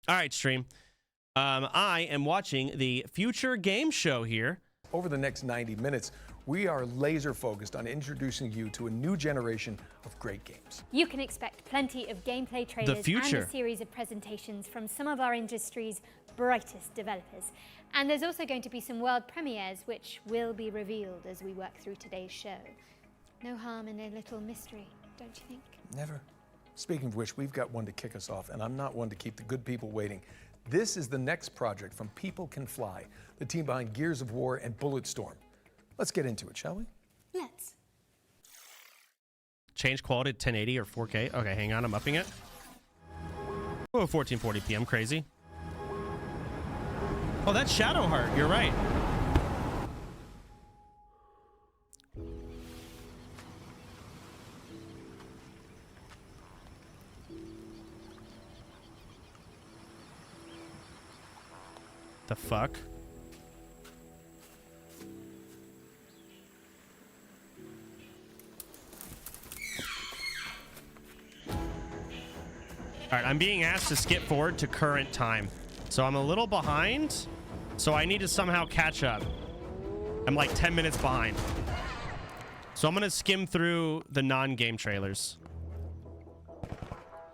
All right, stream. I am watching the Future Game Show here. Over the next 90 minutes, we are laser focused on introducing you to a new generation of great games. You can expect plenty of gameplay trailers and a series of presentations from some of our industry's brightest developers. And there's also going to be some world premieres which will be revealed as we work through today's show. No harm in a little mystery, don't you think? Never. Speaking of which, we've got one to kick us off, and I'm not one to keep the good people waiting. This is the next project from People Can Fly, the team behind Gears of War and Bulletstorm. Let's get into it, shall we? Let's. Change quality to 1080 or 4K. Okay, hang on, I'm upping it. Oh, 1440p, I'm crazy. Oh, that's Shadowheart, you're right. The fuck? All right, I'm being asked to skip forward to current time. So I'm a little behind. So I need to somehow catch up. I'm like 10 minutes behind. So I'm going to skim through the non-game trailers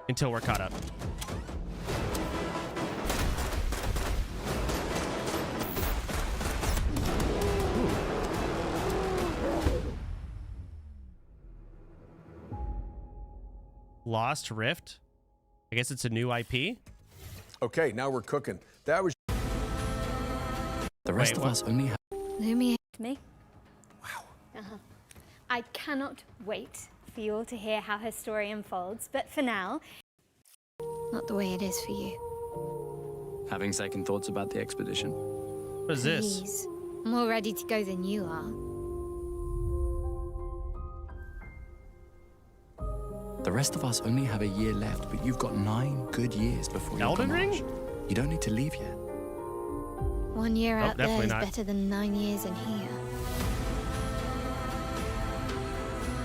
until we're caught up. Lost Rift? I guess it's a new IP. Okay, now we're cooking. That was the rest of us only have Me? wow. I cannot wait for you all to hear how her story unfolds, but for now, not the way it is for you. having second thoughts about the expedition. What is this? Please. I'm more ready to go than you are. The rest of us only have a year left, but you've got 9 good years before you Elden Ring? You don't need to leave yet. 1 year out there is not. better than 9 years in here.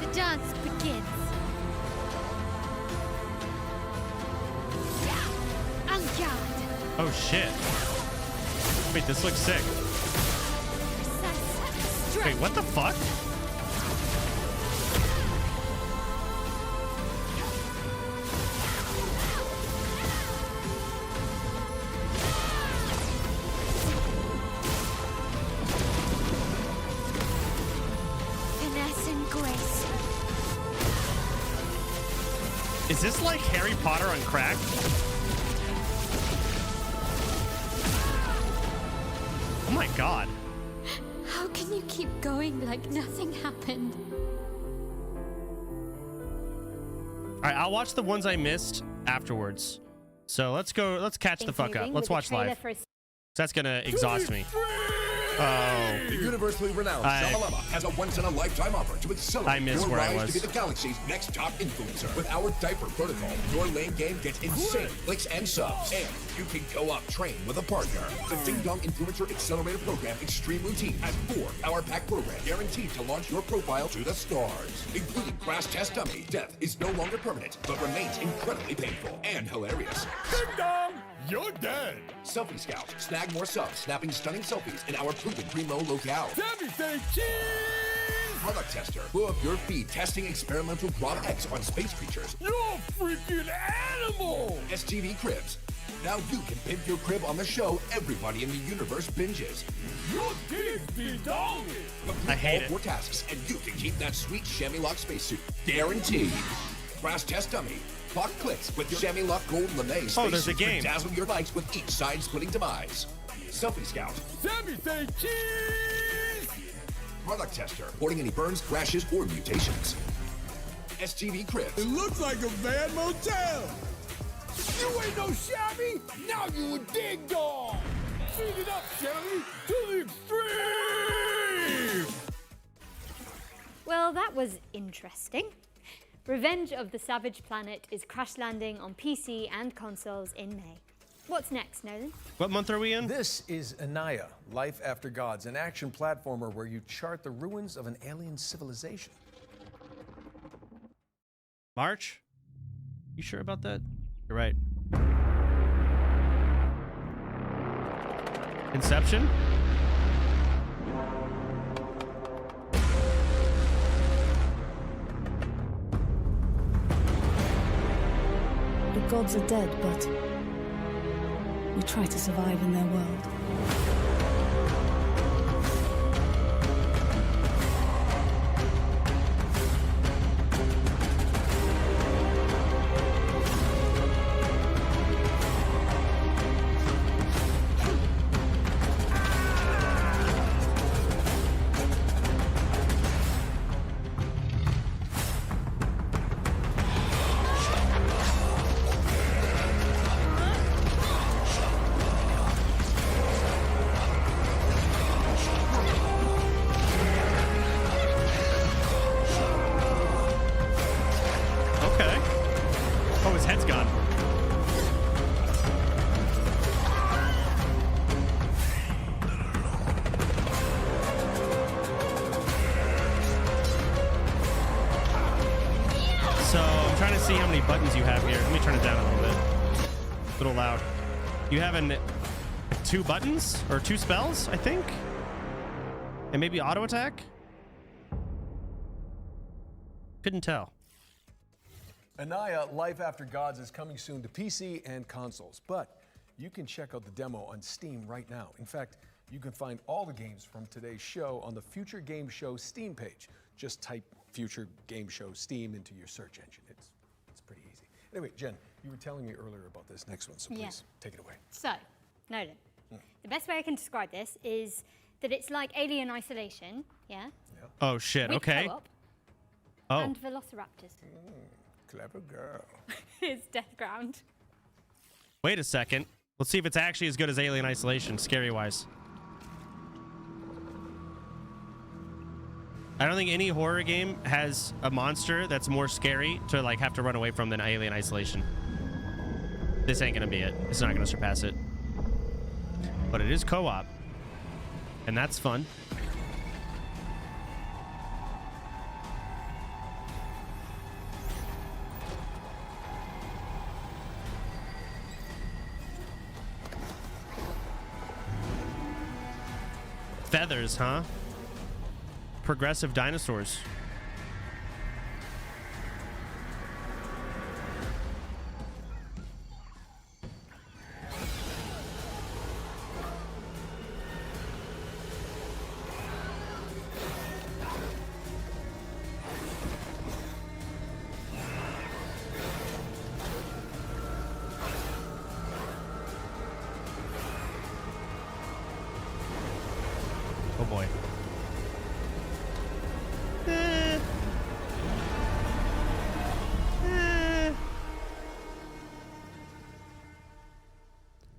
The dance begins. En garde. Oh shit. Wait, this looks sick. Wait, what the fuck? Finesse and grace. Is this like Harry Potter on crack? Oh my god. How can you keep going like nothing happened? All right, I'll watch the ones I missed afterwards. So let's go. Let's catch the fuck up. Let's watch live. That's gonna exhaust me. Oh. The universally renowned Shamalama has a once-in-a-lifetime offer to accelerate your rise to be the galaxy's next top influencer. With our diaper protocol, your lane game gets insane clicks and subs, and you can go up train with a partner. The Ding Dong Influencer Accelerator Program Extreme Routine has 4 power-packed programs guaranteed to launch your profile to the stars, including Crash Test Dummy. Death is no longer permanent, but remains incredibly painful and hilarious. Ding Dong! You're dead! Selfie Scout. Snag more subs, snapping stunning selfies in our proven primo locale. Sammy say cheese! Product Tester. Blow up your feed testing experimental Grob X on space creatures. You're a freaking animal! STV Cribs. Now you can pimp your crib on the show everybody in the universe binges. Your kids be dogging! I hate it. 4 tasks, and you can keep that sweet chamois lock spacesuit. Guaranteed. Crash Test Dummy. Clock clicks with your chamois lock gold lame spacesuit. Oh, there's a game. Dazzle your likes with each side-splitting demise. Selfie Scout. Sammy say cheese! Product Tester. Reporting any burns, crashes, or mutations. STV Cribs. It looks like a bad motel! You ain't no shabby! Now you a ding dong! Speed it up, Shelly, to the extreme! Well, that was interesting. Revenge of the Savage Planet is crash landing on PC and consoles in May. What's next, Nolan? What month are we in? This is Anaya, Life After Gods, an action platformer where you chart the ruins of an alien civilization. March? You sure about that? You're right. Inception? The gods are dead, but we try to survive in their world. See how many buttons you have here. Let me turn it down a little bit. A little loud. You have 2 buttons or 2 spells, I think, and maybe auto attack. Couldn't tell. Anaya Life After Gods is coming soon to PC and consoles, but you can check out the demo on Steam right now. In fact, you can find all the games from today's show on the Future Game Show Steam page. Just type Future Game Show Steam into your search engine. It's pretty easy. Anyway, Jen, you were telling me earlier about this next one, so please take it away. So, Nolan, the best way I can describe this is that it's like Alien Isolation, yeah? Oh, shit, with okay. Co-op and Velociraptors. Clever girl. It's Deathground. Wait a second. Let's see if it's actually as good as Alien Isolation, scary-wise. I don't think any horror game has a monster that's more scary to like have to run away from than Alien Isolation. This ain't gonna be it. It's not gonna surpass it. But it is co-op, and that's fun. Feathers, huh? Progressive dinosaurs. Oh boy.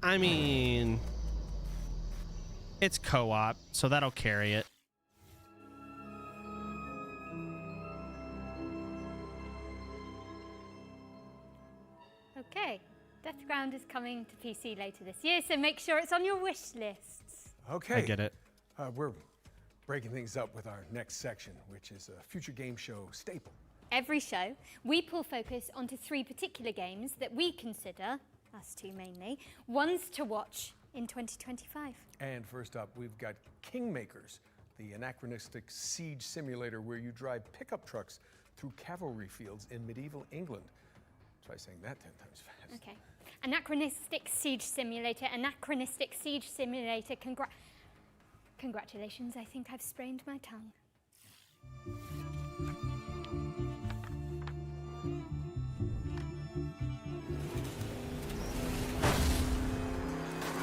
I mean, it's co-op, so that'll carry it. Okay, Deathground is coming to PC later this year, so make sure it's on your wish lists. Okay. I get it. We're breaking things up with our next section, which is a Future Game Show staple. Every show, we pull focus onto 3 particular games that we consider, us 2 mainly, ones to watch in 2025. And first up, we've got Kingmakers, the anachronistic siege simulator where you drive pickup trucks through cavalry fields in medieval England. Try saying that 10 times fast. Okay. Anachronistic siege simulator, congratulations, I think I've sprained my tongue.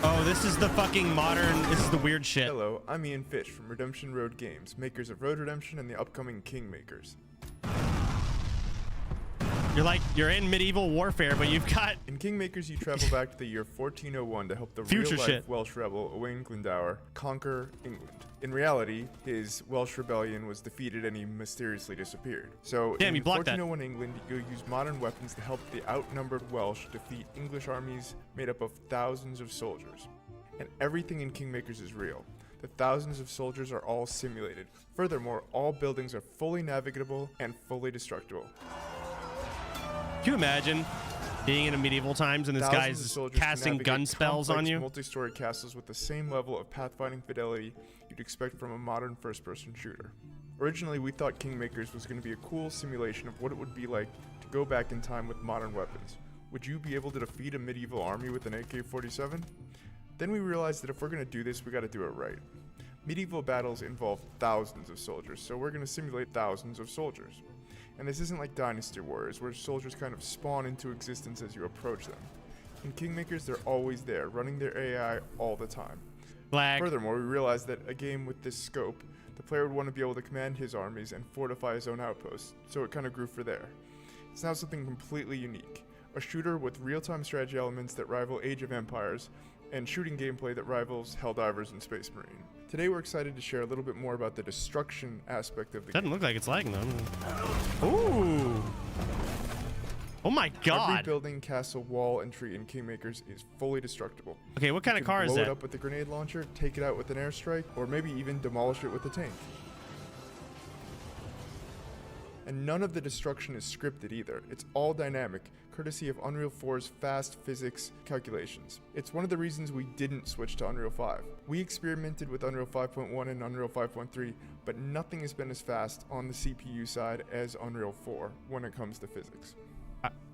Oh, this is the fucking modern, this is the weird shit. Hello, I'm Ian Fish from Redemption Road Games, makers of Road Redemption and the upcoming Kingmakers. You're in medieval warfare, but you've got... In Kingmakers, you travel back to the year 1401 to help the future real-life shit. Welsh rebel Owain Glendower conquer England. In reality, his Welsh rebellion was defeated and he mysteriously disappeared. So Damn, in you blocked 1401 England, you use modern weapons to help the outnumbered Welsh defeat English armies made up of thousands of soldiers. And everything in Kingmakers is real. The thousands of soldiers are all simulated. Furthermore, all buildings are fully navigable and fully destructible. Can you imagine Being in a medieval times and this Thousands of guy's soldiers can casting navigate gun spells on complex you. multi-story castles with the same level of pathfinding fidelity you'd expect from a modern first-person shooter. Originally, we thought Kingmakers was going to be a cool simulation of what it would be like to go back in time with modern weapons. Would you be able to defeat a medieval army with an AK-47? Then we realized that if we're going to do this, we got to do it right. Medieval battles involve thousands of soldiers, so we're going to simulate thousands of soldiers. And this isn't like Dynasty Warriors, where soldiers kind of spawn into existence as you approach them. In Kingmakers, they're always there, running their AI all the time. Flag. Furthermore, we realized that a game with this scope, the player would want to be able to command his armies and fortify his own outposts, so it kind of grew for there. It's now something completely unique. A shooter with real-time strategy elements that rival Age of Empires, and shooting gameplay that rivals Helldivers and Space Marine. Today we're excited to share a little bit more about the destruction aspect of the game. Doesn't look like it's lagging though. Ooh. Oh my god. Every building, castle, wall, and tree in Kingmakers is fully destructible. Okay, what kind of car is blow that? it up with a grenade launcher, take it out with an airstrike, or maybe even demolish it with a tank. And none of the destruction is scripted either. It's all dynamic, courtesy of Unreal 4's fast physics calculations. It's one of the reasons we didn't switch to Unreal 5. We experimented with Unreal 5.1 and Unreal 5.3, but nothing has been as fast on the CPU side as Unreal 4 when it comes to physics.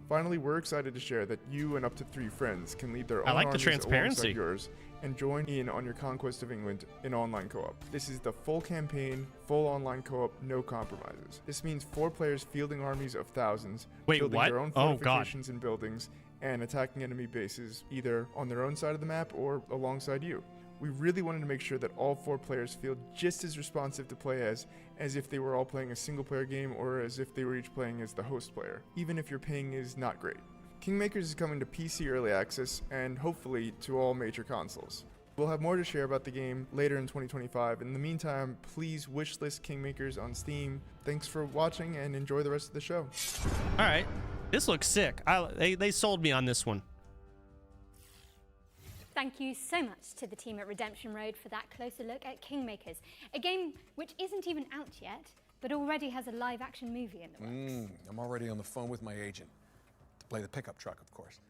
Finally, we're excited to share that you and up to 3 friends can lead their own like the armies transparency. alongside yours and join in on your conquest of England in online co-op. This is the full campaign, full online co-op, no compromises. This means 4 players fielding armies of thousands, building what? their own Oh, God. fortifications and buildings, and attacking enemy bases either on their own side of the map or alongside you. We really wanted to make sure that all 4 players feel just as responsive to play as if they were all playing a single player game or as if they were each playing as the host player, even if your ping is not great. Kingmakers is coming to PC Early Access and hopefully to all major consoles. We'll have more to share about the game later in 2025. In the meantime, please wishlist Kingmakers on Steam. Thanks for watching and enjoy the rest of the show. All right, this looks sick. They sold me on this one. Thank you so much to the team at Redemption Road for that closer look at Kingmakers, a game which isn't even out yet, but already has a live-action movie in the works. I'm already on the phone with my agent to play the pickup truck, of course.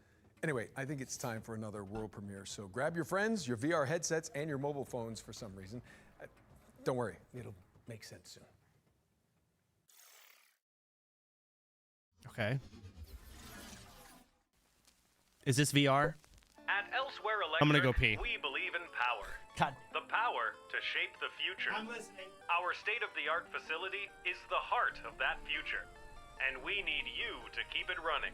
Anyway, I think it's time for another world premiere, so grab your friends, your VR headsets, and your mobile phones for some reason. Don't worry, it'll make sense soon. Okay. Is this VR? At Elsewhere Electric, I'm gonna go pee. we believe in power. God. The power to shape the future. I'm listening. Our state-of-the-art facility is the heart of that future, and we need you to keep it running.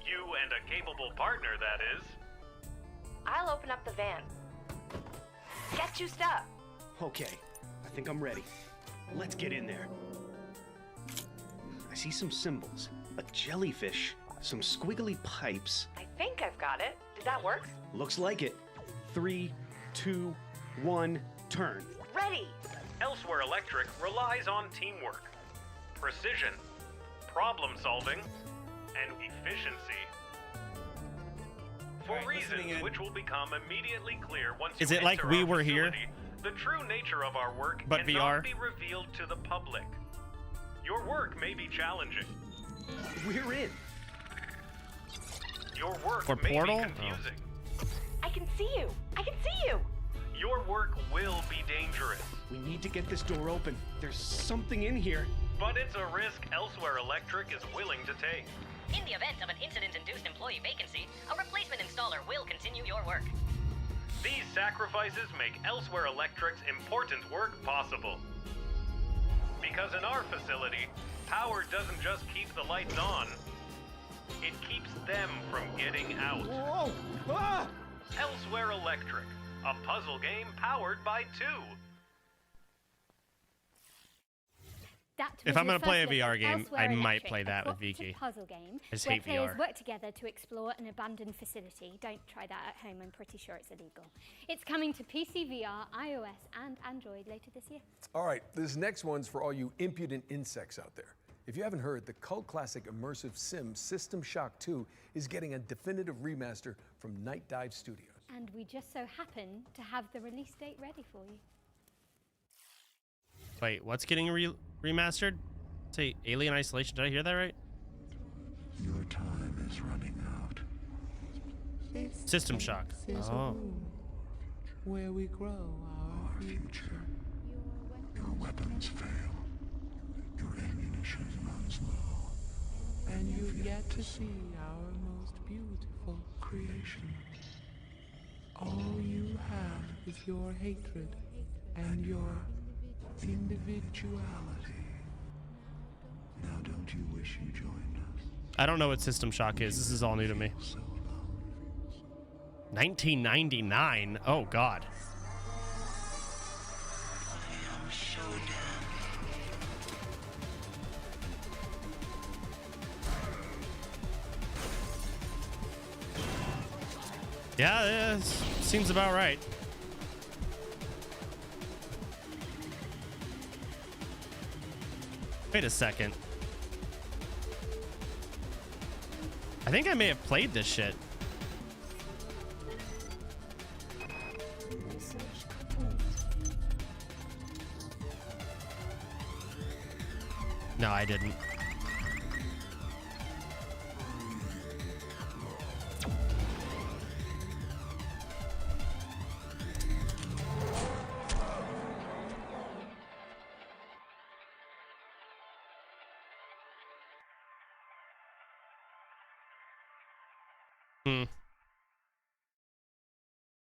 You and a capable partner, that is. I'll open up the van. Get juiced up. Okay, I think I'm ready. Let's get in there. I see some symbols, a jellyfish, some squiggly pipes. I think I've got it. Did that work? Looks like it. 3, 2, 1, turn. Ready! Elsewhere Electric relies on teamwork, precision, problem-solving, and efficiency. For reasons which will become immediately clear once Is you it like enter we our were here? facility, the true nature of our work But cannot VR? be revealed to the public. Your work may be challenging. We're in. Your work Or may Portal? be confusing. I can see you. I can see you. Your work will be dangerous. We need to get this door open. There's something in here. But it's a risk Elsewhere Electric is willing to take. In the event of an incident-induced employee vacancy, a replacement installer will continue your work. These sacrifices make Elsewhere Electric's important work possible. Because in our facility, power doesn't just keep the lights on, it keeps them from getting out. Whoa! Ah! Elsewhere Electric, a puzzle game powered by 2. If I'm going to play a VR game, I might play that with Viki. Puzzle game I just where hate players VR. work together to explore an abandoned facility. Don't try that at home. I'm pretty sure it's illegal. It's coming to PC, VR, iOS, and Android later this year. All right, this next one's for all you impudent insects out there. If you haven't heard, the cult classic immersive sim System Shock 2 is getting a definitive remaster from Night Dive Studios. And we just so happen to have the release date ready for you. Wait, what's getting remastered? Say Alien Isolation. Did I hear that right? Your time is running out. System Shock. Oh. Where we grow our future. Your weapons fail. Your ammunition runs low. And you've yet to see our most beautiful creation. All you have is your hatred and your individuality. Now don't you wish you joined us? I don't know what System Shock is. This is all new to me. 1999. Oh God. Yeah, seems about right. Wait a second. I think I may have played this shit. No, I didn't.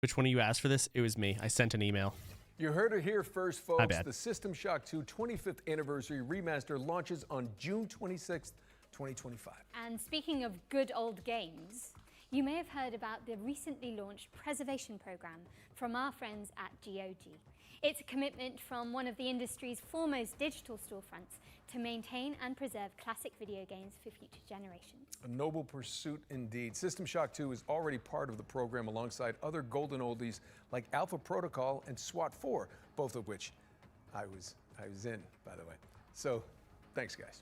Which one of you asked for this? It was me. I sent an email. You heard it here first, folks. My bad. The System Shock 2 25th Anniversary Remaster launches on June 26th, 2025. And speaking of good old games, you may have heard about the recently launched preservation program from our friends at GOG. It's a commitment from one of the industry's foremost digital storefronts to maintain and preserve classic video games for future generations. A noble pursuit indeed. System Shock 2 is already part of the program alongside other golden oldies like Alpha Protocol and SWAT 4, both of which I was in, by the way. So, thanks guys.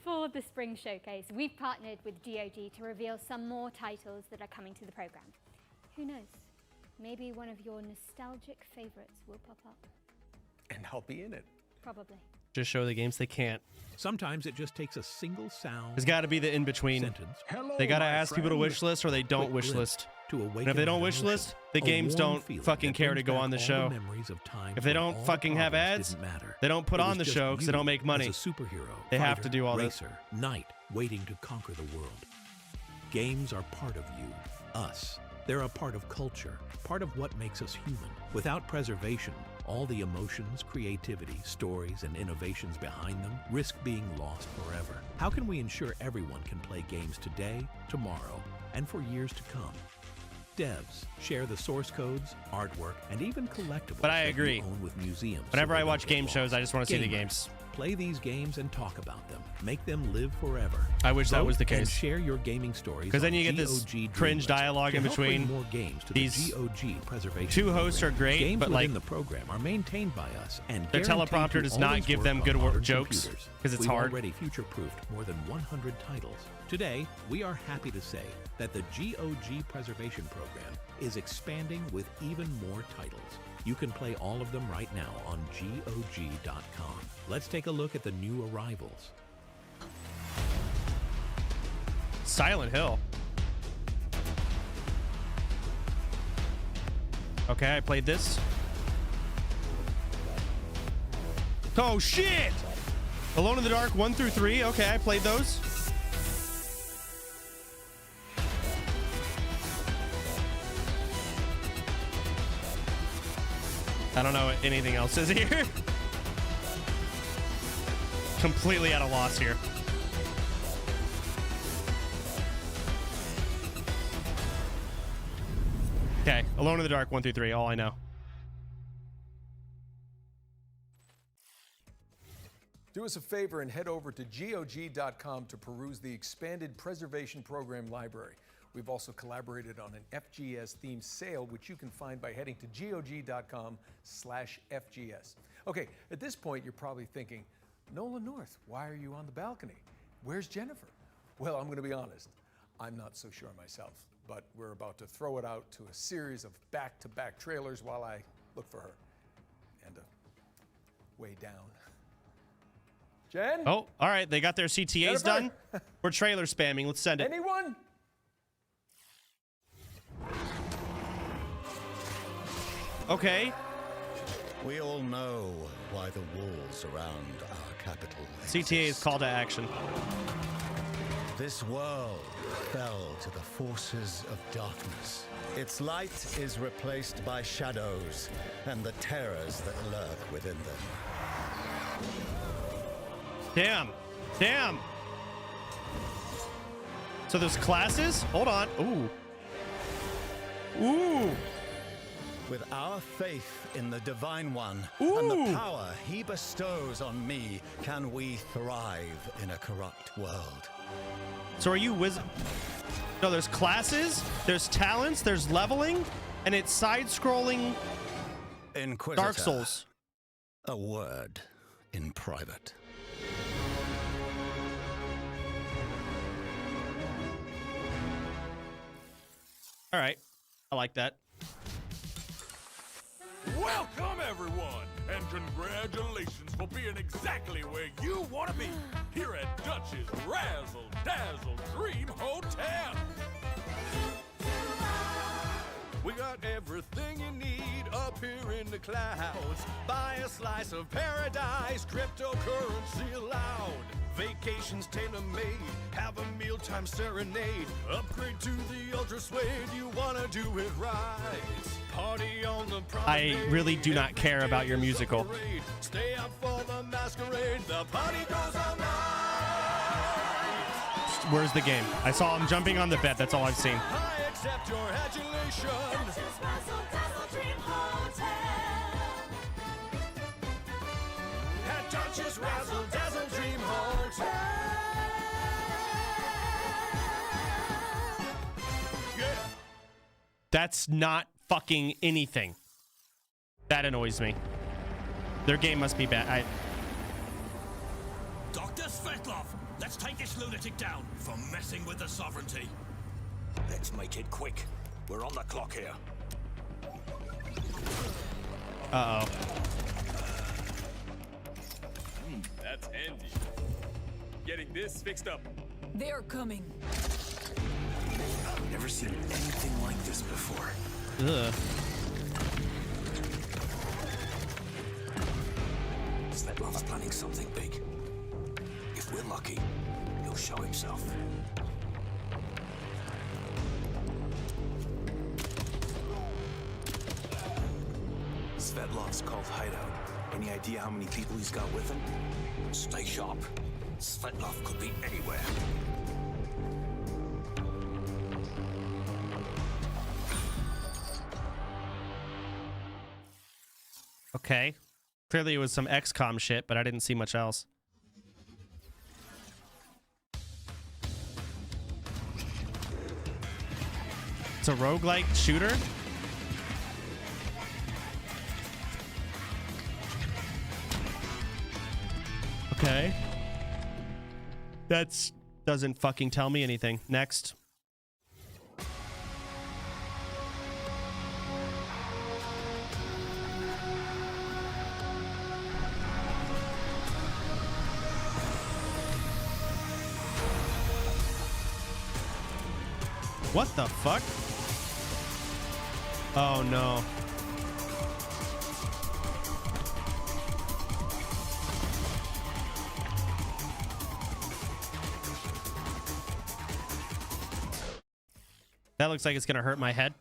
For the Spring Showcase, we've partnered with GOG to reveal some more titles that are coming to the program. Who knows? Maybe one of your nostalgic favorites will pop up. And I'll be in it. Probably. Just show the games they can't. Sometimes it just takes a single sound. There's got to be the in-between. They got to ask people to wish list or they don't wish list. And if they don't wish list, the games don't fucking care to go on the show. If they don't fucking have ads, they don't put on the show because they don't make money. They have to do all this. Knight waiting to conquer the world. Games are part of you, us. They're a part of culture, part of what makes us human. Without preservation, all the emotions, creativity, stories, and innovations behind them risk being lost forever. How can we ensure everyone can play games today, tomorrow, and for years to come? Devs share the source codes, artwork, and even collectibles. But I agree. Own with museums. Whenever I watch game shows, I just want to see the games. Play these games and talk about them. Make them live forever. I wish that was the And case. share your gaming stories. Because then you get this cringe dialogue in between. More games to These the GOG preservation two hosts program. are great, Games but like within the program are maintained by us, and their guaranteed teleprompter to does not always give work them on good modern jokes computers. because it's We've hard. already future-proofed more than 100 titles. Today, we are happy to say that the GOG preservation program is expanding with even more titles. You can play all of them right now on GOG.com. Let's take a look at the new arrivals. Silent Hill. Okay, I played this. Oh shit! Alone in the Dark 1 through 3. Okay, I played those. I don't know what anything else is here. Completely at a loss here. Okay, Alone in the Dark 1 through 3, all I know. Do us a favor and head over to GOG.com to peruse the expanded preservation program library. We've also collaborated on an FGS-themed sale, which you can find by heading to GOG.com/FGS. Okay, at this point, you're probably thinking, Nolan North, why are you on the balcony? Where's Jennifer? Well, I'm going to be honest. I'm not so sure myself, but we're about to throw it out to a series of back-to-back trailers while I look for her. And way down. Jen? Oh, all right. They got their CTAs Jennifer? done. We're trailer spamming. Let's send it. Anyone? Okay. We all know why the walls around our capital CTA's call to action. This world fell to the forces of darkness. Its light is replaced by shadows and the terrors that lurk within them. Damn. Damn. So there's classes? Hold on. Ooh. Ooh. With our faith in the Divine One Ooh. and the power he bestows on me, can we thrive in a corrupt world. So are you wizard? No, there's classes, there's talents, there's leveling, and it's side-scrolling Inquisitor, Dark Souls. A word in private. All right. I like that. Welcome, everyone, and congratulations for being exactly where you want to be, here at Dutch's Razzle Dazzle Dream Hotel. We got everything you need up here in the clouds. Buy a slice of paradise, cryptocurrency allowed. Vacations tailor-made, have a mealtime serenade. Upgrade to the ultra suede, you wanna do it right. Party on the promenade. I really do not care about your musical. Stay up for the masquerade, the party goes all night. Where's the game? I saw him jumping on the bed. That's all I've seen. I accept your adulation. At Dutch's Razzle Dazzle Dream Hotel. Yeah. That's not fucking anything. That annoys me. Their game must be bad. Dr. Svetlov, let's take this lunatic down for messing with the sovereignty. Let's make it quick. We're on the clock here. Uh-oh. That's handy. Getting this fixed up. They're coming. I've never seen anything like this before. Ugh. Svetlov's planning something big. If we're lucky, he'll show himself. Svetlov's called hideout. Any idea how many people he's got with him? Stay sharp. Svetlov could be anywhere. Okay. Clearly it was some XCOM shit, but I didn't see much else. It's a roguelike shooter? Okay. That's doesn't fucking tell me anything. Next. What the fuck? Oh no. That looks like it's gonna hurt my head.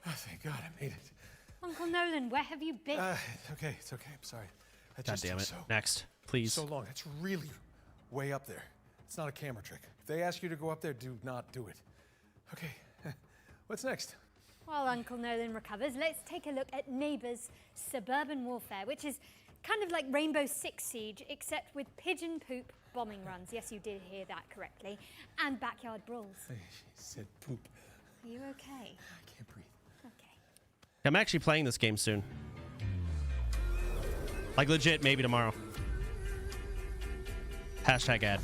Oh, thank God I made it. Uncle Nolan, where have you been? It's okay. I'm sorry. I God just damn took it. Next, please. So long. It's really way up there. It's not a camera trick. If they ask you to go up there, do not do it. Okay. What's next? While Uncle Nolan recovers, let's take a look at Neighbours Suburban Warfare, which is kind of like Rainbow Six Siege, except with pigeon poop bombing runs. Yes, you did hear that correctly. And backyard brawls. She said poop. Are you okay? I can't breathe. Okay. I'm actually playing this game soon. Like legit, maybe tomorrow. Hashtag ad.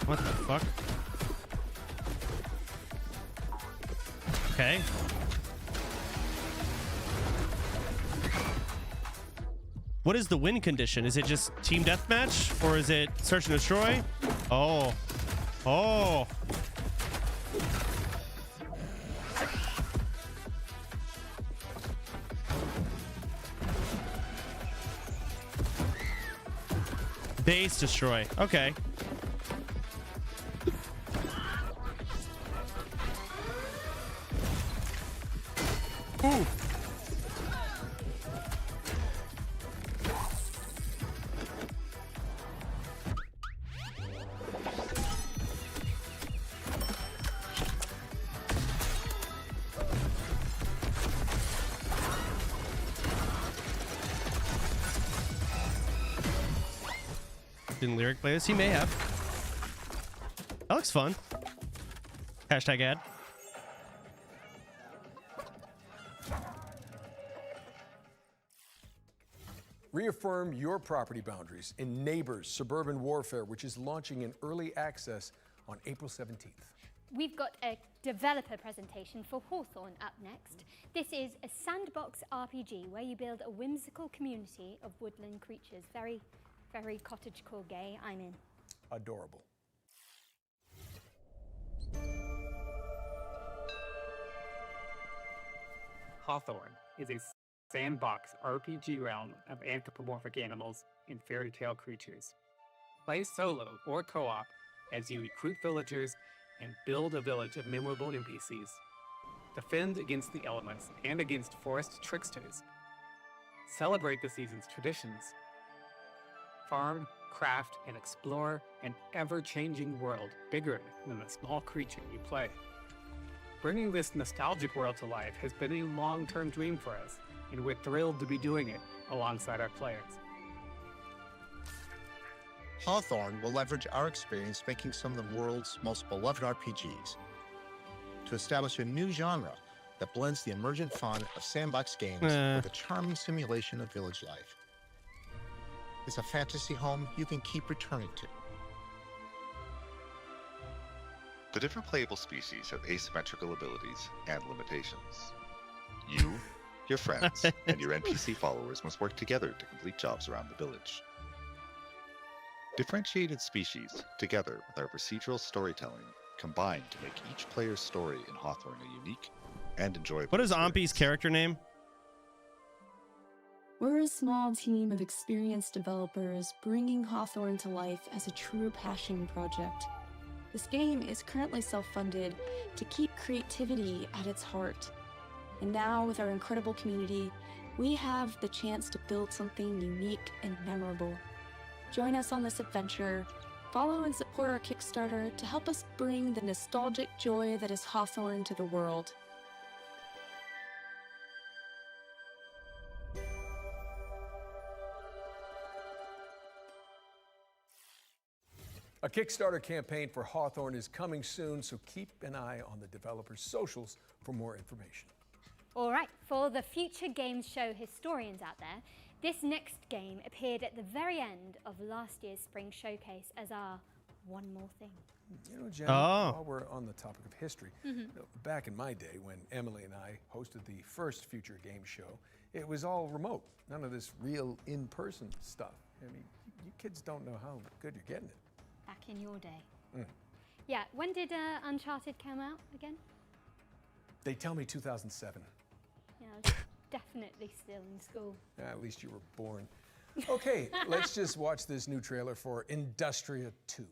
What the fuck? Okay. What is the win condition? Is it just team deathmatch or is it search and destroy? Oh. Oh. Base destroy. Okay. Ooh. Didn't Lyric play this? He may have. That looks fun. Hashtag ad. Reaffirm your property boundaries in Neighbors Suburban Warfare, which is launching in early access on April 17th. We've got a developer presentation for Hawthorne up next. This is a sandbox RPG where you build a whimsical community of woodland creatures. Very, very cottagecore gay. I'm in. Adorable. Hawthorne is a sandbox RPG realm of anthropomorphic animals and fairy tale creatures. Play solo or co-op as you recruit villagers and build a village of memorable NPCs. Defend against the elements and against forest tricksters. Celebrate the season's traditions. Farm, craft, and explore an ever-changing world bigger than the small creature you play. Bringing this nostalgic world to life has been a long-term dream for us, and we're thrilled to be doing it alongside our players. Hawthorne will leverage our experience making some of the world's most beloved RPGs to establish a new genre that blends the emergent fun of sandbox games with a charming simulation of village life. It's a fantasy home you can keep returning to. The different playable species have asymmetrical abilities and limitations. You, your friends, and your NPC followers must work together to complete jobs around the village. Differentiated species, together with our procedural storytelling, combine to make each player's story in Hawthorne a unique and enjoyable. What is Ompi's character name? We're a small team of experienced developers bringing Hawthorne to life as a true passion project. This game is currently self-funded to keep creativity at its heart. And now, with our incredible community, we have the chance to build something unique and memorable. Join us on this adventure. Follow and support our Kickstarter to help us bring the nostalgic joy that is Hawthorne to the world. A Kickstarter campaign for Hawthorne is coming soon, so keep an eye on the developers' socials for more information. All right, for the future games show historians out there, this next game appeared at the very end of last year's spring showcase as our one more thing. You know, Jen, while we're on the topic of history, you know, back in my day when Emily and I hosted the first future game show, it was all remote. None of this real in-person stuff. I mean, you kids don't know how good you're getting it. Back in your day. Yeah, when did Uncharted come out again? They tell me 2007. Yeah, I was definitely still in school. At least you were born. Okay, let's just watch this new trailer for Industria 2.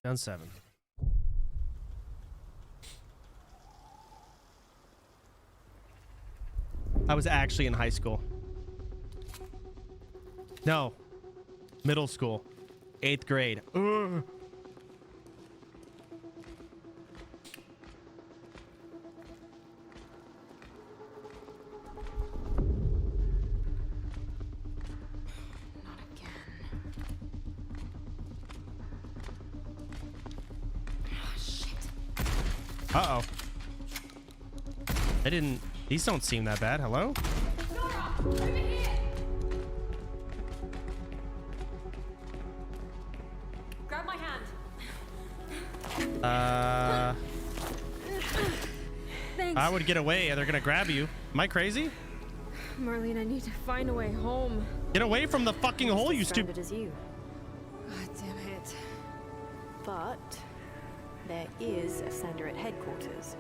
Down 7. I was actually in high school. No, middle school. 8th grade. Ugh. Uh-oh. I didn't... These don't seem that bad. Hello? Nora, over here! Grab my hand. Thanks. I would get away. They're gonna grab you. Am I crazy? Marlene, I need to find a way home. Get away from the fucking hole, you stupid. As you. God damn it. But there is a sender at headquarters.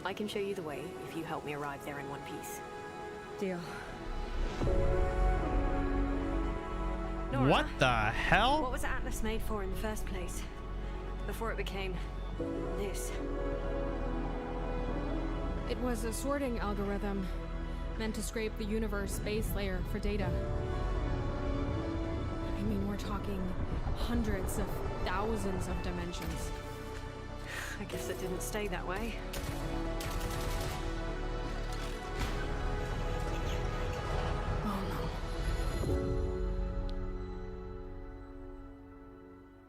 I can show you the way if you help me arrive there in one piece. Deal. Nora, what the hell? What was Atlas made for in the first place? Before it became this. It was a sorting algorithm meant to scrape the universe base layer for data. I mean, we're talking hundreds of thousands of dimensions. I guess it didn't stay that way.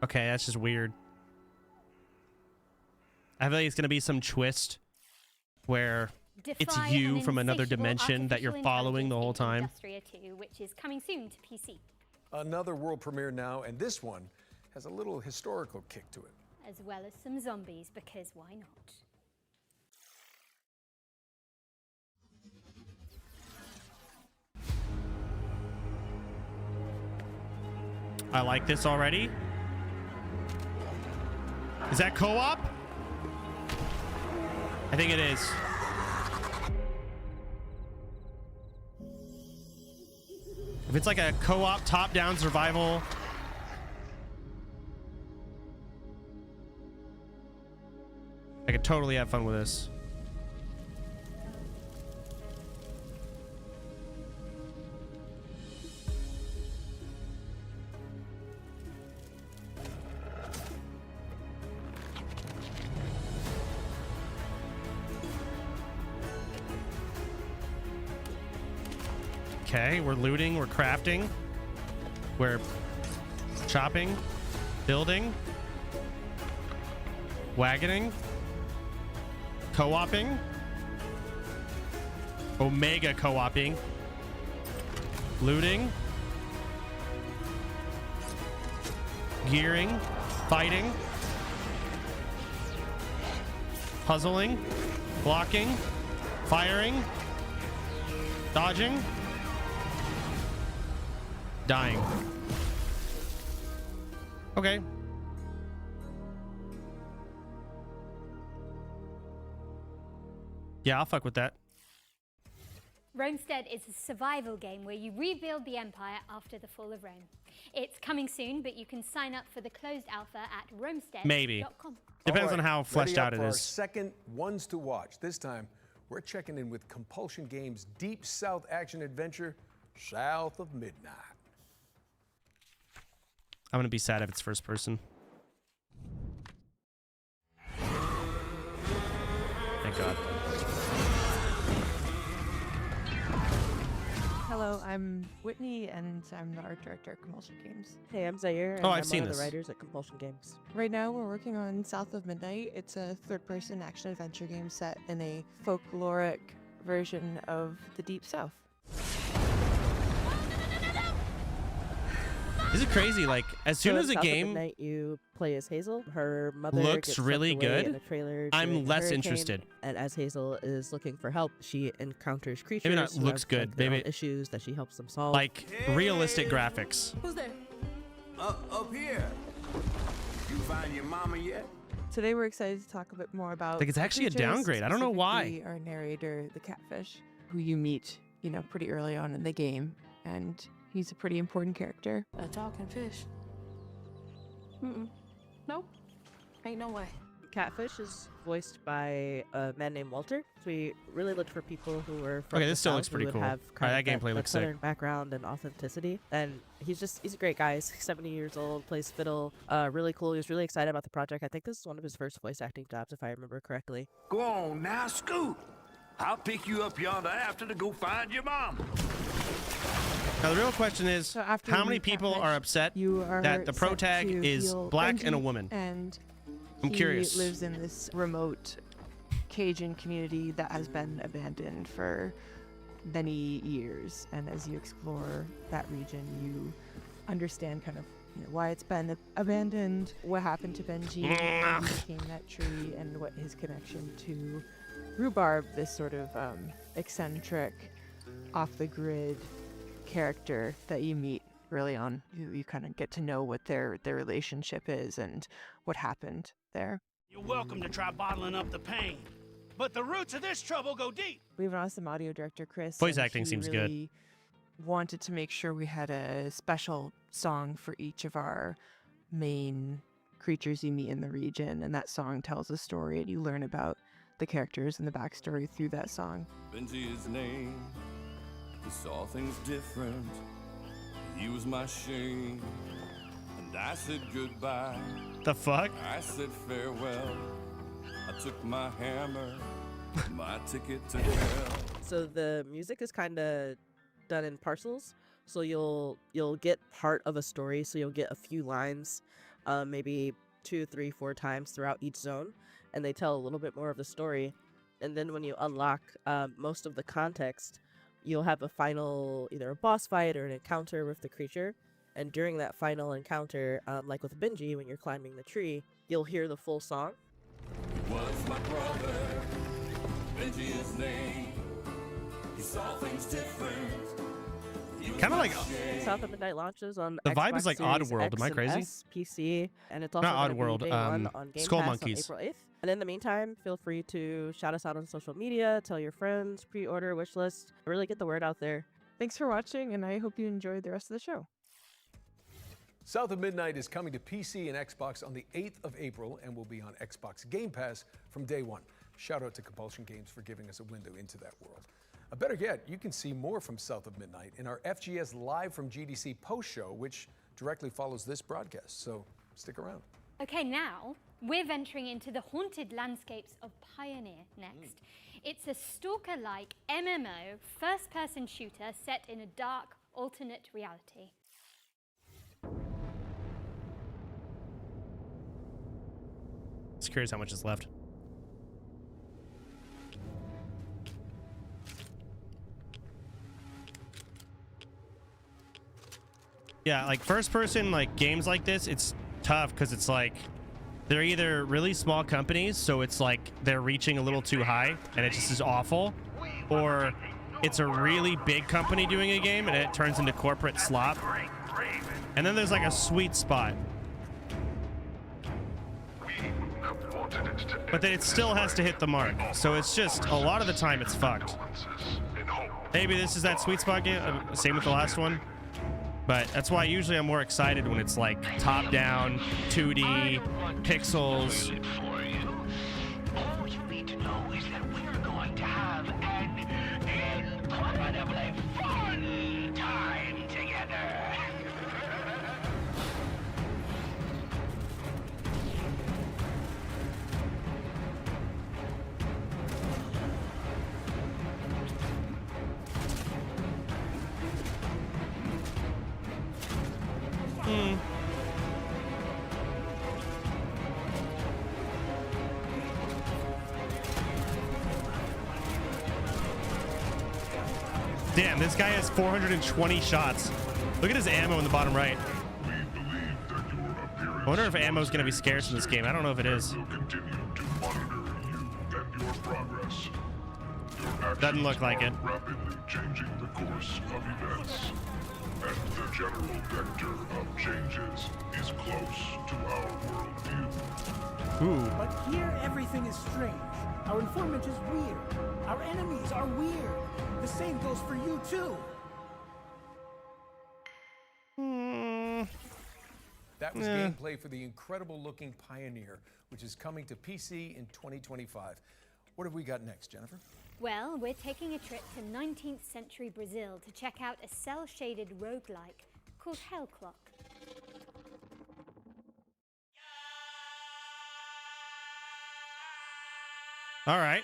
Okay, that's just weird. I feel like it's gonna be some twist where it's you from another dimension that you're following the whole time. Industria 2, which is coming soon to PC. Another world premiere now, and this one has a little historical kick to it. As well as some zombies, because why not? I like this already. Is that co-op? I think it is. If it's like a co-op top-down survival, I could totally have fun with this. Okay, we're looting, we're crafting, we're chopping, building, wagoning, co-oping, omega co-oping, looting, gearing, fighting, puzzling, blocking, firing, dodging, dying. Okay. Yeah, I'll fuck with that. Romestead is a survival game where you rebuild the empire after the fall of Rome. It's coming soon, but you can sign up for the closed alpha at romestead.com. Maybe. Depends on how fleshed out it Our is. second ones to watch. This time, we're checking in with Compulsion Games' Deep South action adventure, South of Midnight. I'm gonna be sad if it's first person. Thank God. Hello, I'm Whitney, and I'm the art director at Compulsion Games. Hey, I'm Zaire, and Oh, I'm I've seen one of this. the writers at Compulsion Games. Right now, we're working on South of Midnight. It's a third-person action-adventure game set in a folkloric version of the Deep South. Is it crazy? Like, as soon as a South of game Midnight, you play as Hazel. Her mother looks gets swept really away good, in a trailer I'm during a less hurricane, interested. And as Hazel is looking for help, she encounters creatures. Maybe not who looks have, good, like, their maybe- own issues that she helps them solve. like realistic graphics. Who's there? Up here. You find your mama yet? Today we're excited to talk a bit more about Like, it's the actually a creatures, downgrade. I don't know why. specifically our narrator, the catfish, who you meet, pretty early on in the game, and he's a pretty important character. A talking fish. Nope. Ain't no way. Catfish is voiced by a man named Walter. We really looked for people who were from Okay, the this still South looks pretty who would cool. have Alright, kind that of gameplay looks sick. southern background and authenticity. And he's a great guy. He's 70 years old, plays fiddle. Really cool. He was really excited about the project. I think this is one of his first voice acting jobs, if I remember correctly. Go on now, scoot. I'll pick you up yonder after to go find your mom. Now the real question is, So after how you many meet people Catfish, are upset you are that the pro sent tag to is heal black and a Benji, woman? And I'm he curious. lives in this remote Cajun community that has been abandoned for many years. And as you explore that region, you understand kind of why it's been abandoned, what happened to Benji, how he became that tree, and what his connection to Rhubarb, this sort of eccentric off-the-grid character that you meet early on. You kind of get to know what their relationship is and what happened there. You're welcome to try bottling up the pain, but the roots of this trouble go deep. We have an awesome audio director, Chris. Voice and acting he seems really wanted to make sure we had a special song for each of our main creatures you meet in the region, and that song tells a story, and you learn about the characters and the backstory through that song. Benji his name, he saw things different. He was my shame, and I said goodbye. The fuck? I said farewell. I took my hammer, my ticket to hell. So the music is kind of done in parcels. So you'll get part of a story. So you'll get a few lines, maybe 2, 3, 4 times throughout each zone, and they tell a little bit more of the story. And then when you unlock most of the context, you'll have a final, either a boss fight or an encounter with the creature. And during that final encounter, like with Benji, when you're climbing the tree, you'll hear the full song. He was my brother, Benji his name. He saw things different. Kind of like South of Midnight launches on the Xbox vibe is like Series Oddworld. X Am I and crazy? S, PC, and it's also Not gonna be Oddworld, day one on Game Skull Pass Monkeys. on April 8th. And in the meantime, feel free to shout us out on social media, tell your friends, pre-order, wish list, really get the word out there. Thanks for watching, and I hope you enjoyed the rest of the show. South of Midnight is coming to PC and Xbox on the 8th of April and will be on Xbox Game Pass from day one. Shout out to Compulsion Games for giving us a window into that world. Better yet, you can see more from South of Midnight in our FGS Live from GDC post show, which directly follows this broadcast, so stick around. Okay, now we're venturing into the haunted landscapes of Pioneer next. It's a stalker-like MMO first-person shooter set in a dark alternate reality. Just curious how much is left. Yeah, like first person like games like this, it's tough because it's like they're either really small companies, so it's like they're reaching a little too high and it just is awful, or it's a really big company doing a game and it turns into corporate slop. And then there's like a sweet spot. But then it still has to hit the mark. So it's just a lot of the time it's fucked. Maybe this is that sweet spot game. Same with the last one. But that's why usually I'm more excited when it's like top down, 2D, pixels. All you need to know is that we're going to have an incredibly fun time together. Damn, this guy has 420 shots. Look at his ammo in the bottom right. I wonder if ammo is going to be scarce in this game. I don't know if it is. Doesn't look like it. Rapidly changing the course of events, and the general vector of changes is close to our worldview. Ooh. But here everything is strange. Our informant is weird. Our enemies are weird. The same goes for you too. That was gameplay for the incredible looking Pioneer, which is coming to PC in 2025. What have we got next, Jennifer? Well, we're taking a trip to 19th century Brazil to check out a cell-shaded roguelike called Hell Clock. All right.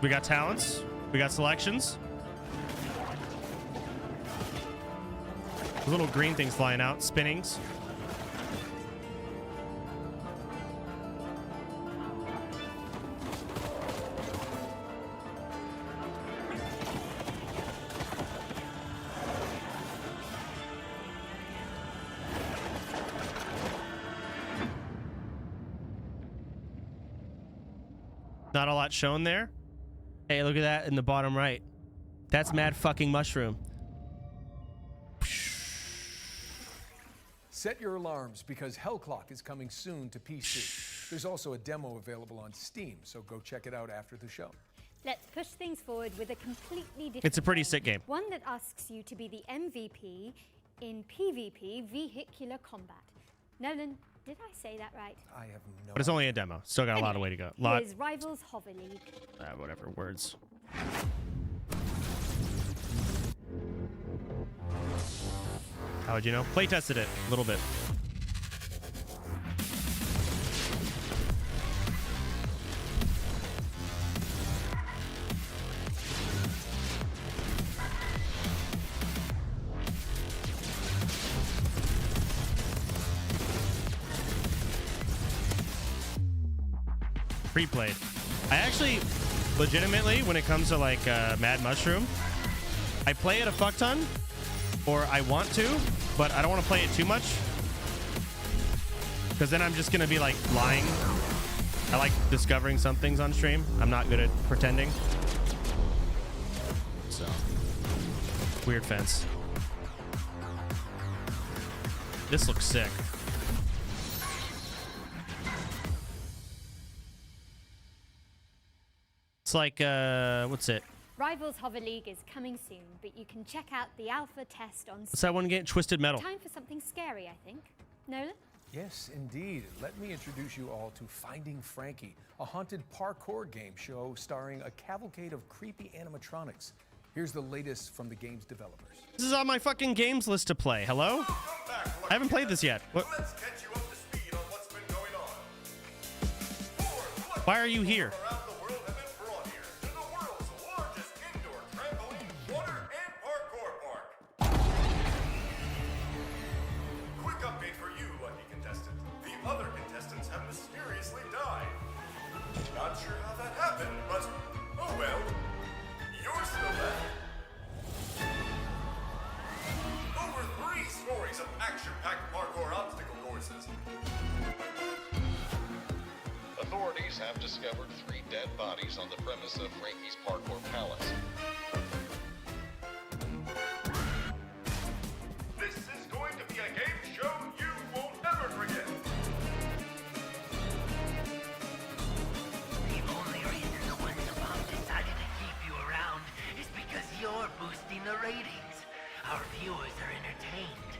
We got talents. We got selections. Little green things flying out, spinnings. Not a lot shown there. Hey, look at that in the bottom right. That's mad fucking mushroom. Set your alarms because Hellclock is coming soon to PC. There's also a demo available on Steam, so go check it out after the show. Let's push things forward with a completely different It's a pretty sick game. One that asks you to be the MVP in PvP vehicular combat. Nolan, did I say that right? I have no But it's only a demo. Still got a lot of way to go. Here's Rivals Hover League. Whatever, words. How would you know? Play tested it a little bit. Pre-played. I actually, legitimately, when it comes to like Mad Mushroom, I play it a fuck ton, or I want to, but I don't want to play it too much, because then I'm just gonna be like lying. I like discovering some things on stream. I'm not good at pretending. So, weird fence. This looks sick. It's like, what's it? Rivals Hover League is coming soon, but you can check out the alpha test on What's that one again? Twisted Metal. Time for something scary, I think. Nolan? Yes, indeed. Let me introduce you all to Finding Frankie, a haunted parkour game show starring a cavalcade of creepy animatronics. Here's the latest from the game's developers. This is on my fucking games list to play. Hello? I haven't played this yet. What? Let's catch you up to speed on what's been going on. Why are you here? Around the world have been brought here to the world's largest indoor trampoline, water, and parkour park. Quick update for you, lucky contestant. The other contestants have mysteriously died. Not sure how that happened, but oh well. You're still left. Over 3 stories of action-packed parkour obstacle courses. Authorities have discovered 3 dead bodies on the premise of Frankie's Parkour Palace. This is going to be a game show you won't ever forget. The only reason the ones above decided to keep you around is because you're boosting the ratings. Our viewers are entertained.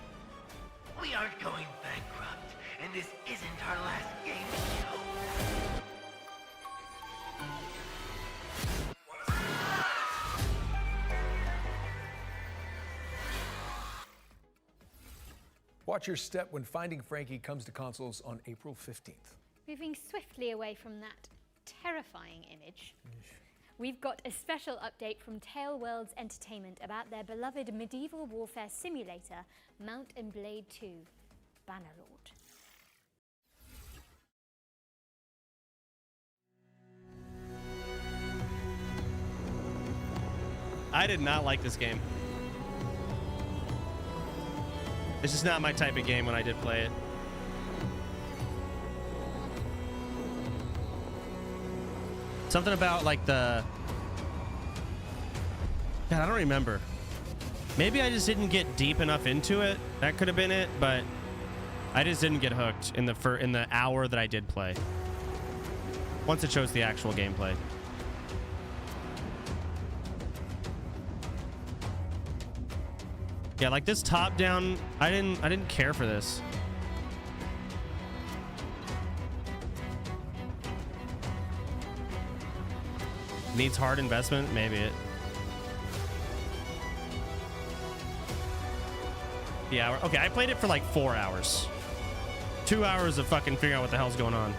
We aren't going bankrupt, and this isn't our last game show. Watch your step when Finding Frankie comes to consoles on April 15th. Moving swiftly away from that terrifying image, we've got a special update from Tale Worlds Entertainment about their beloved medieval warfare simulator, Mount and Blade 2, Bannerlord. I did not like this game. This is not my type of game when I did play it. Something about like the... God, I don't remember. Maybe I just didn't get deep enough into it. That could have been it, but I just didn't get hooked in the hour that I did play. Once it shows the actual gameplay. Yeah, like this top down, I didn't care for this. Needs hard investment, maybe it. Yeah, okay, I played it for like 4 hours. 2 hours of fucking figuring out what the hell's going on.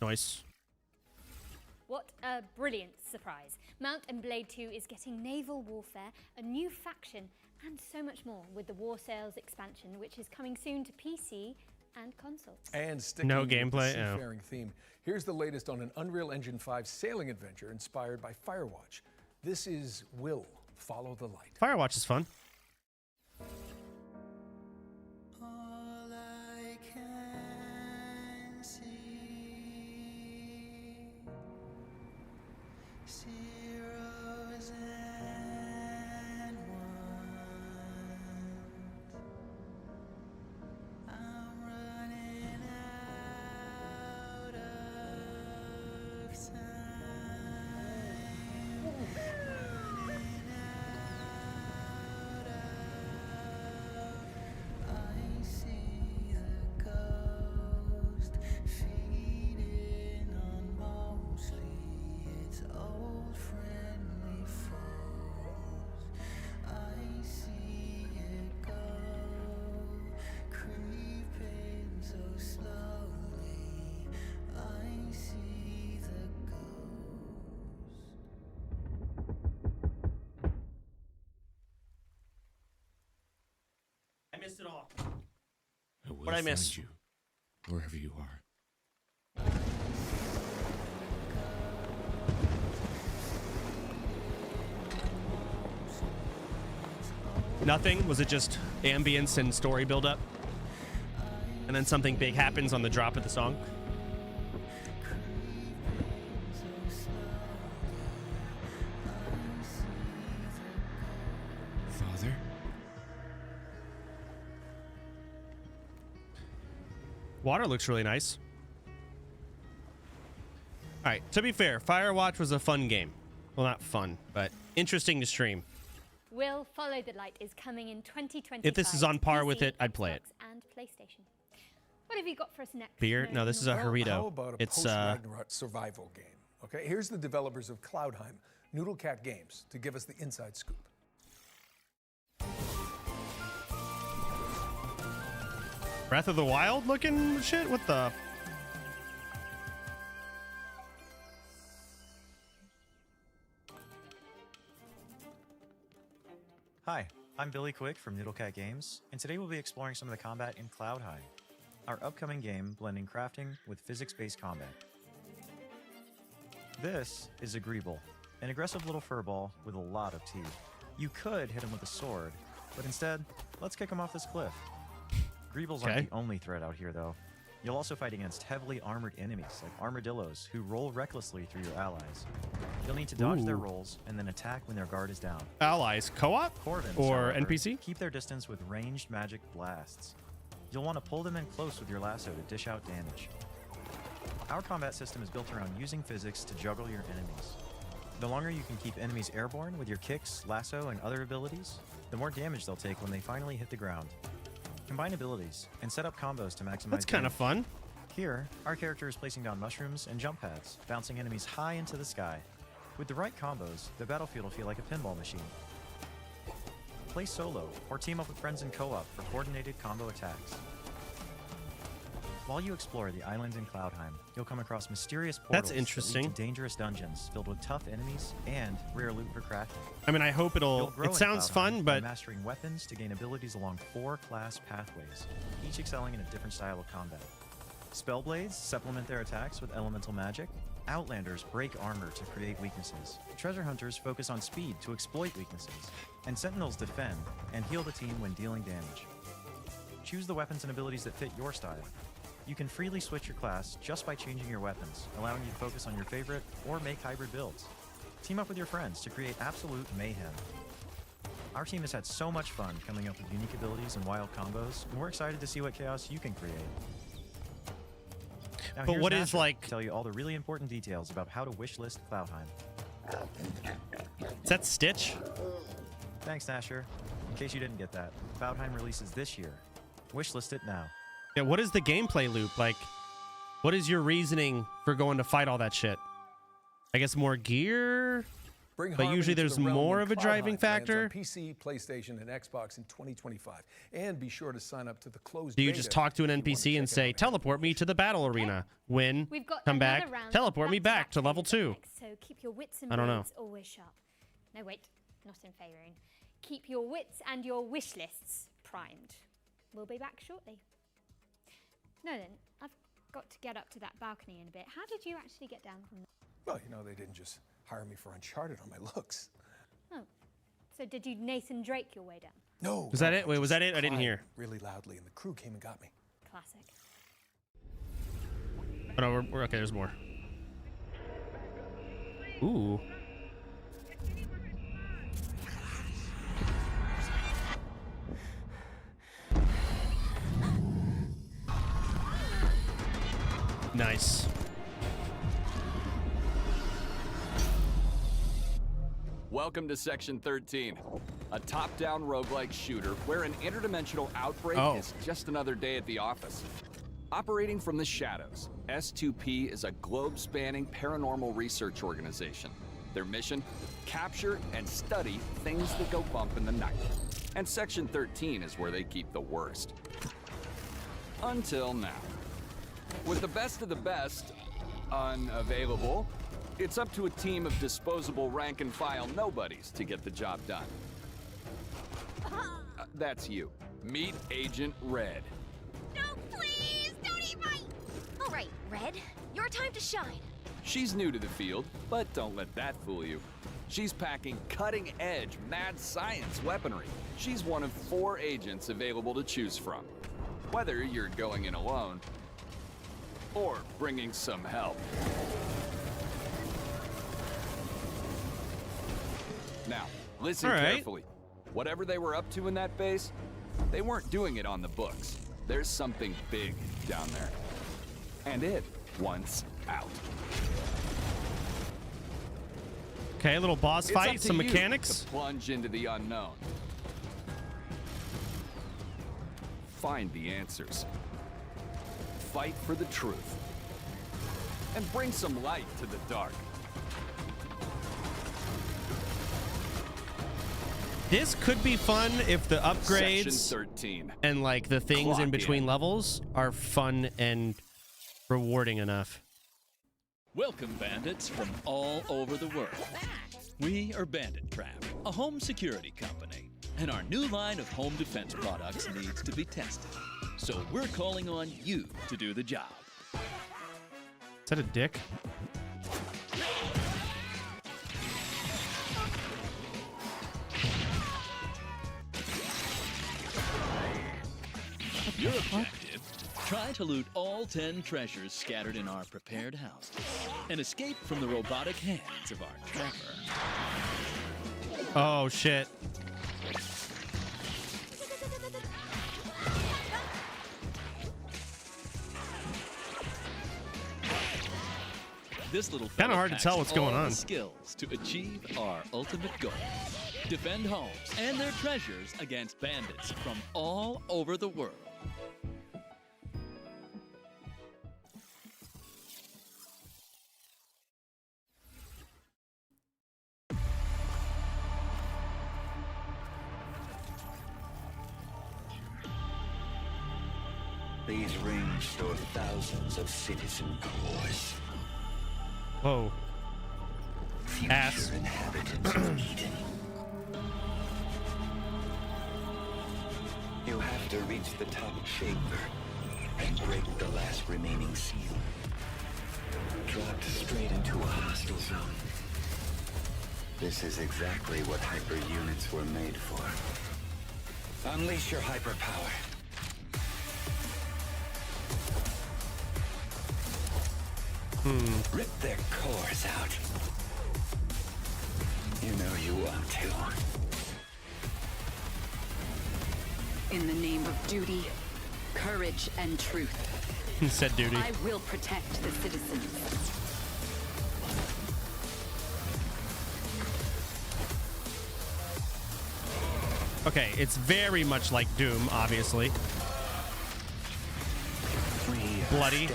Nice. What a brilliant surprise. Mount and Blade 2 is getting naval warfare, a new faction, and so much more with the War Sales expansion, which is coming soon to PC and consoles. And sticking no with gameplay. the seafaring theme, here's the latest on an Unreal Engine 5 sailing adventure inspired by Firewatch. This is Will Follow the Light. Firewatch is fun. I missed it all. What I missed? You, wherever you are. Nothing? Was it just ambience and story buildup? And then something big happens on the drop of the song? Father? Water looks really nice. All right, to be fair, Firewatch was a fun game. Well, not fun, but interesting to stream. Will Follow the Light is coming in 2025. If this is on par with it, I'd play it. And PlayStation. What have you got for us next? Beer? No, this is a Harito. How about a It's post-Ragnarok survival game? Okay, here's the developers of Cloudheim, Noodlecat Games, to give us the inside scoop. Breath of the Wild looking shit? What the? Hi, I'm Billy Quick from Noodlecat Games, and today we'll be exploring some of the combat in Cloudheim, our upcoming game blending crafting with physics-based combat. This is a Greeble, an aggressive little furball with a lot of teeth. You could hit him with a sword, but instead, let's kick him off this cliff. Greebles aren't the only threat out here, though. You'll also fight against heavily armored enemies like armadillos who roll recklessly through your allies. You'll need to dodge their rolls and then attack when their guard is down. Allies, co-op Corvins, or however, NPC? Keep their distance with ranged magic blasts. You'll want to pull them in close with your lasso to dish out damage. Our combat system is built around using physics to juggle your enemies. The longer you can keep enemies airborne with your kicks, lasso, and other abilities, the more damage they'll take when they finally hit the ground. Combine abilities and set up combos to maximize That's kind of fun. Here, our character is placing down mushrooms and jump pads, bouncing enemies high into the sky. With the right combos, the battlefield will feel like a pinball machine. Play solo or team up with friends in co-op for coordinated combo attacks. While you explore the islands in Cloudheim, you'll come across mysterious portals That's interesting. that lead to dangerous dungeons filled with tough enemies and rare loot for crafting. I mean, I hope You'll grow it in sounds Cloudheim fun, by but mastering weapons to gain abilities along 4 class pathways, each excelling in a different style of combat. Spellblades supplement their attacks with elemental magic. Outlanders break armor to create weaknesses. Treasure hunters focus on speed to exploit weaknesses. And sentinels defend and heal the team when dealing damage. Choose the weapons and abilities that fit your style. You can freely switch your class just by changing your weapons, allowing you to focus on your favorite or make hybrid builds. Team up with your friends to create absolute mayhem. Our team has had so much fun coming up with unique abilities and wild combos, and we're excited to see what chaos you can create. Now, But here's what is, Nasher like- to tell you all the really important details about how to wishlist Cloudheim. is that Stitch? Thanks, Nasher. In case you didn't get that, Cloudheim releases this year. Wishlist it now. Yeah, what is the gameplay loop? Like, what is your reasoning for going to fight all that shit? I guess more gear? But usually there's more of a driving factor. PC, PlayStation, and Xbox in 2025. And be sure to sign up to the closed Do you beta just talk to an NPC and say, teleport me to the battle arena? Win, come back, teleport me back to level 2. So keep your wits and I don't know. blades always sharp. No, wait, not in favouring. Keep your wits and your wish lists primed. We'll be back shortly. No, then, I've got to get up to that balcony in a bit. How did you actually get down from there? Well, you know, they didn't just hire me for Uncharted on my looks. Oh, so did you Nathan Drake your way down? No. Was that it? Wait, was that it? I didn't hear. Really loudly, and the crew came and got me. Classic. Oh, no, we're okay. There's more. Ooh. Nice. Welcome to Section 13, a top-down roguelike shooter where an interdimensional outbreak is just another day at the office. Operating from the shadows, S2P is a globe-spanning paranormal research organization. Their mission? Capture and study things that go bump in the night. And Section 13 is where they keep the worst. Until now. With the best of the best unavailable, it's up to a team of disposable rank-and-file nobodies to get the job done. That's you. Meet Agent Red. No, please! Don't eat my... All right, Red. Your time to shine. She's new to the field, but don't let that fool you. She's packing cutting-edge mad science weaponry. She's one of 4 agents available to choose from. Whether you're going in alone or bringing some help. Now, listen carefully. Whatever they were up to in that base, they weren't doing it on the books. There's something big down there. And it wants out. Okay, a little boss fight, some mechanics. To plunge into the unknown. Find the answers. Fight for the truth. And bring some light to the dark. This could be fun if the upgrades 13. and like the things Clock in between in. levels are fun and rewarding enough. Welcome, bandits from all over the world. We are Bandit Trap, a home security company, and our new line of home defense products needs to be tested. So we're calling on you to do the job. Is that a dick? Your objective, try to loot all 10 treasures scattered in our prepared houses and escape from the robotic hands of our trapper. Oh, shit. This little Kind of hard to packs tell what's going all on. the skills to achieve our ultimate goal. Defend homes and their treasures against bandits from all over the world. These rings store thousands of citizen cores. Whoa. Future Ass. inhabitants of Eden. You have to reach the top chamber and break the last remaining seal. Dropped straight into a hostile zone. This is exactly what hyper units were made for. Unleash your hyper power. Rip their cores out. You know you want to. In the name of duty, courage, and truth, He said duty. I will protect the citizens. Okay, it's very much like Doom, obviously. Bloody.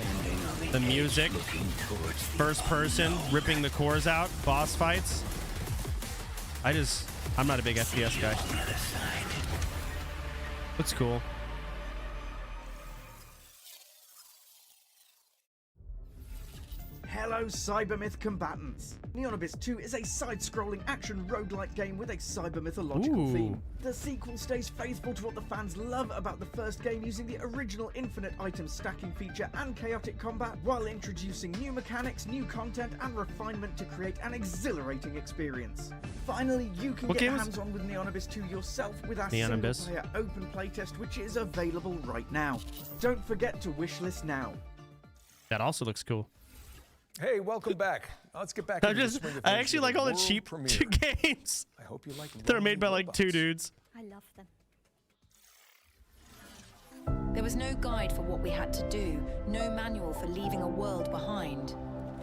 The music. First person, ripping the cores out. Boss fights. I'm not a big FPS guy. Looks cool. Hello, Cybermyth combatants! Neonabyss 2 is a side-scrolling action roguelike game with a cyber-mythological theme. The sequel stays faithful to what the fans love about the first game, using the original infinite item stacking feature and chaotic combat, while introducing new mechanics, new content, and refinement to create an exhilarating experience. Finally, you can get hands-on with Neonabyss 2 yourself with our single-player open playtest, which is available right now. Don't forget to wishlist now. That also looks cool. Hey, welcome back. Let's get back into the swing of things. I actually like all the cheap games. I hope you like. They're made by like 2 dudes. I love them. There was no guide for what we had to do, no manual for leaving a world behind.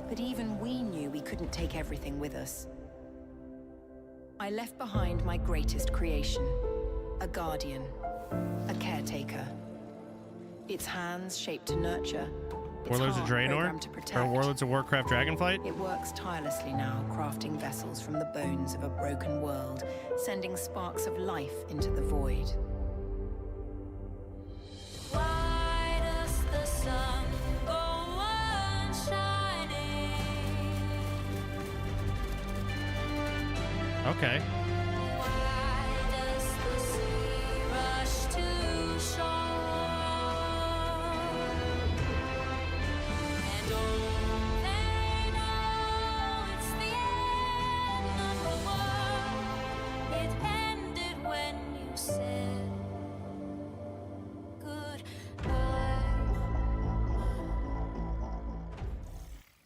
But even we knew we couldn't take everything with us. I left behind my greatest creation, a guardian, a caretaker. Its hands shaped to nurture. Warlords of Draenor? Or Warlords of Warcraft Dragonflight? It works tirelessly now, crafting vessels from the bones of a broken world, sending sparks of life into the void. Why does the sun go on shining? Okay. Why does the sea rush to shore? And oh, they know it's the end of the world. It ended when you said goodbye.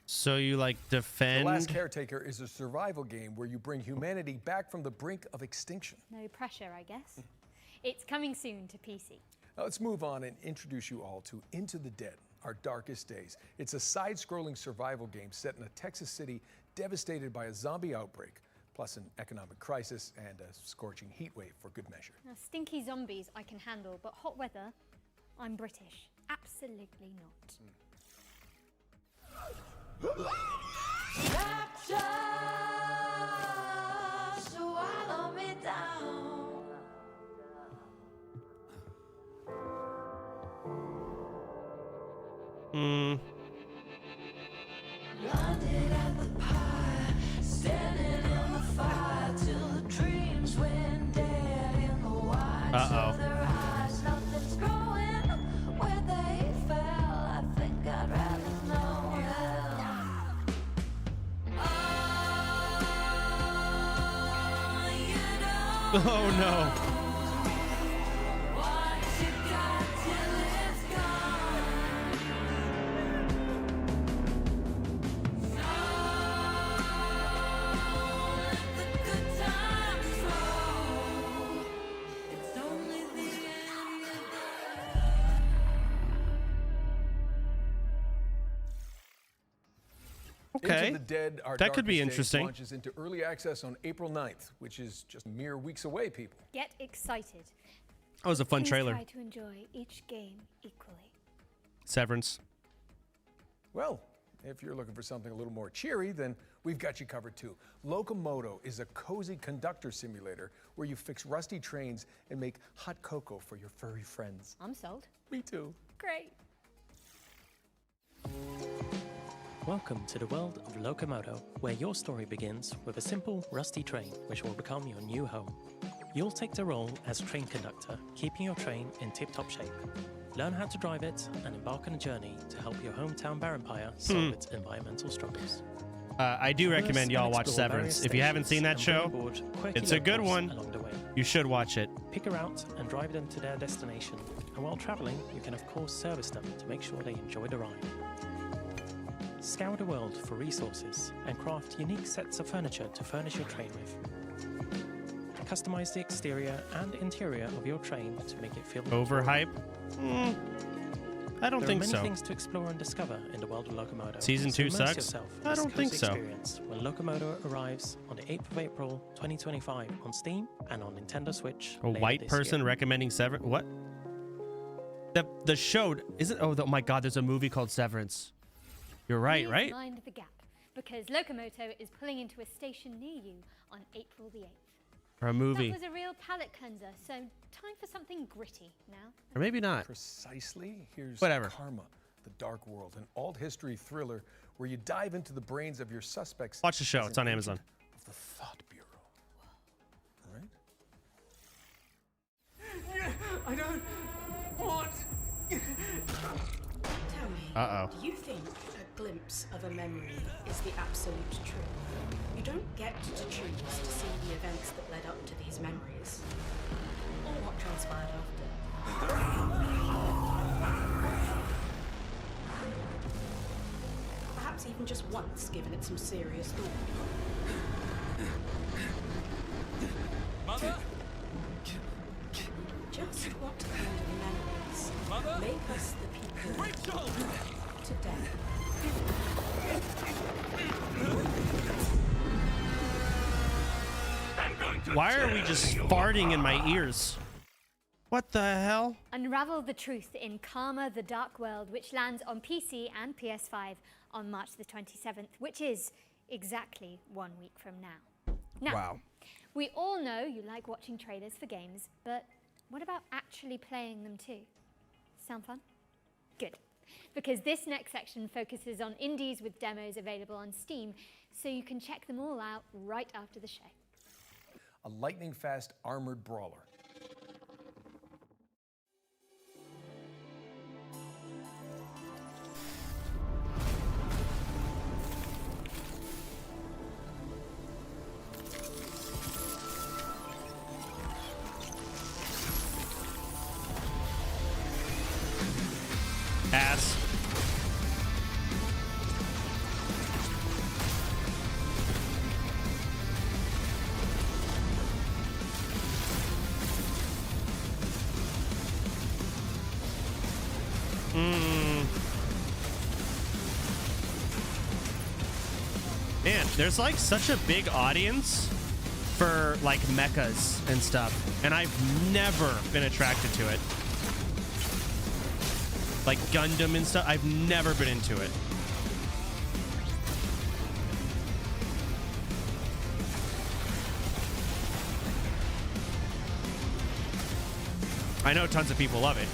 So you like defend? The Last Caretaker is a survival game where you bring humanity back from the brink of extinction. No pressure, I guess. It's coming soon to PC. Now let's move on and introduce you all to Into the Dead, Our Darkest Days. It's a side-scrolling survival game set in a Texas city devastated by a zombie outbreak, plus an economic crisis and a scorching heat wave for good measure. Now, stinky zombies I can handle, but hot weather, I'm British. Absolutely not. Rapture, swallow me down. Blinded at the pie, standing in the fire till the dreams went dead in the whites of their eyes. Nothing's growing where they fell. I think I'd rather know hell. Oh, you don't Oh no. what you got till it's gone. Let the good times roll. It's only the end of Okay. Into the Dead, Our That could be Darkest Days interesting. launches into early access on April 9th, which is just mere weeks away, people. Get excited. That was a fun Please trailer. try to enjoy each game equally. Severance. Well, if you're looking for something a little more cheery, then we've got you covered too. Locomoto is a cozy conductor simulator where you fix rusty trains and make hot cocoa for your furry friends. I'm sold. Me too. Great. Welcome to the world of Locomoto, where your story begins with a simple, rusty train which will become your new home. You'll take the role as train conductor, keeping your train in tip-top shape. Learn how to drive it and embark on a journey to help your hometown Barrenpire solve its environmental struggles. I do recommend y'all watch Severance. If you haven't seen that show, it's a good one. You should watch it. Pick her out and drive them to their destination. And while traveling, you can of course service them to make sure they enjoy the ride. Scour the world for resources and craft unique sets of furniture to furnish your train with. Customize the exterior and interior of your train to make it feel Overhype? I don't think There are so. many things to explore and discover in the world of Locomoto. Season 2 immerse sucks? yourself in I this don't think cozy so. experience when Locomoto arrives on the 8th of April 2025 on Steam and on Nintendo Switch. A later white this person year. recommending Severance? What? The show, is it? Oh my God, there's a movie called Severance. You're right, Please right? mind the gap. because Locomoto is pulling into a station near you on April the 8th. For a movie. That was a real palate cleanser, so time for something gritty now. Or maybe not. Precisely. Here's Whatever. Karma, the Dark World, an alt history thriller where you dive into the brains of your suspects. Watch the show. as It's an on agent Amazon. Of the Thought Bureau. All right? I don't want. Tell me, Uh-oh. do you think a glimpse of a memory is the absolute truth? You don't get to choose to see the events that led up to these memories, or what transpired after. Perhaps even just once given it some serious thought. Mother? Just what kind of memories make us the people today? Why are we just farting in my ears? What the hell? Unravel the truth in Karma, the Dark World, which lands on PC and PS5 on March the 27th, which is exactly 1 week from now. Now, Wow. we all know you like watching trailers for games, but what about actually playing them too? Sound fun? Good. Because this next section focuses on indies with demos available on Steam, so you can check them all out right after the show. A lightning-fast armored brawler. Ass. Man, there's like such a big audience for like mechas and stuff, and I've never been attracted to it. Like Gundam and stuff, I've never been into it. I know tons of people love it.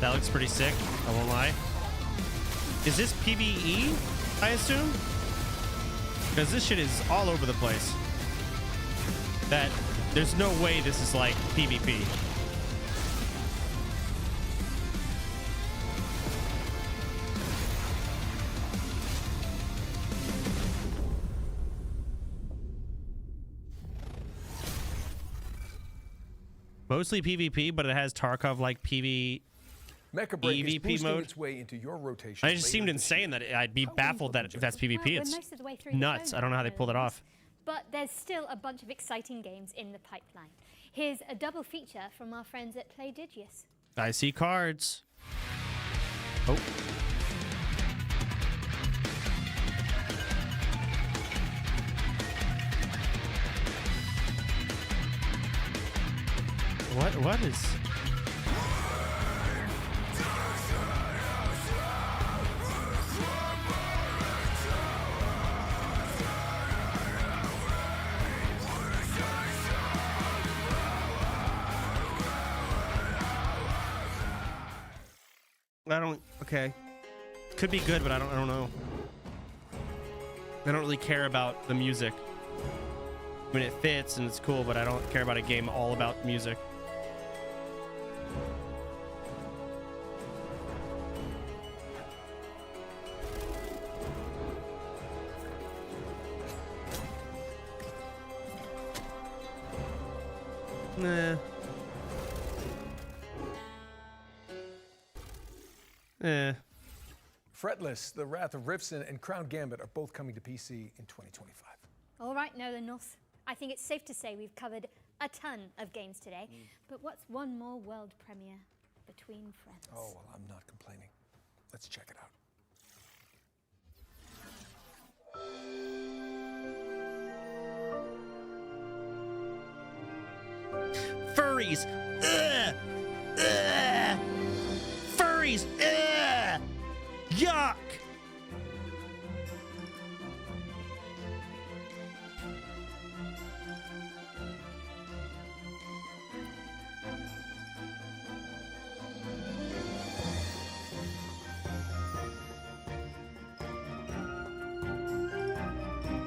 That looks pretty sick, I won't lie. Is this PvE, I assume? Because this shit is all over the place. There's no way this is like PvP. Mostly PvP, but it has Tarkov like PvE. Mecha Break is EVP boosting mode. its way into your rotation. It just seemed insane that I'd be baffled that if that's PvP. We're It's most of the way through the nuts. show I don't know now, how they pulled it off. But there's still a bunch of exciting games in the pipeline. Here's a double feature from our friends at Playdigious. I see cards. Oh. What is... Okay. Could be good, but I don't know. I don't really care about the music. I mean, it fits and it's cool, but I don't care about a game all about music. Nah. Fretless, The Wrath of Rifson, and Crown Gambit are both coming to PC in 2025. All right, Nolan North. I think it's safe to say we've covered a ton of games today. But what's one more world premiere between friends? Oh, well, I'm not complaining. Let's check it out. Furries! Ugh! Ugh! Furries! Ugh! Yuck!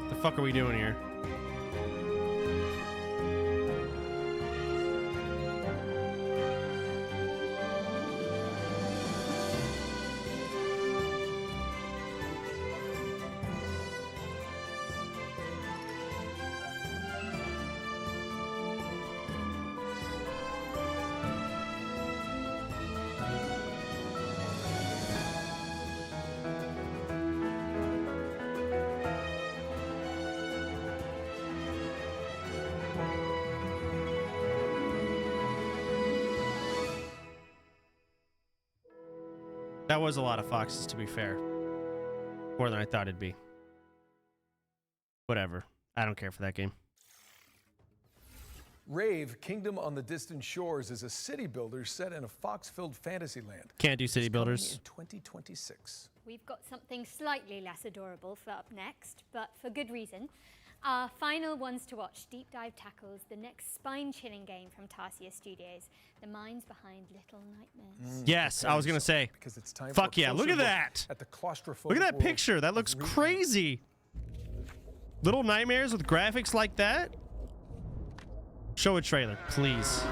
The fuck are we doing here? That was a lot of foxes, to be fair. More than I thought it'd be. Whatever. I don't care for that game. Rave, Kingdom on the Distant Shores, is a city builder set in a fox-filled fantasy land. Can't do city builders. In 2026. We've got something slightly less adorable for up next, but for good reason. Our final ones to watch deep dive tackles the next spine-chilling game from Tarsier Studios, the minds behind Little Nightmares. Yes, I was gonna say. Because it's time fuck for a yeah! Look closer at that! At the claustrophobic Look at that world picture. That looks crazy. Little Nightmares with graphics like that. Show a trailer, please.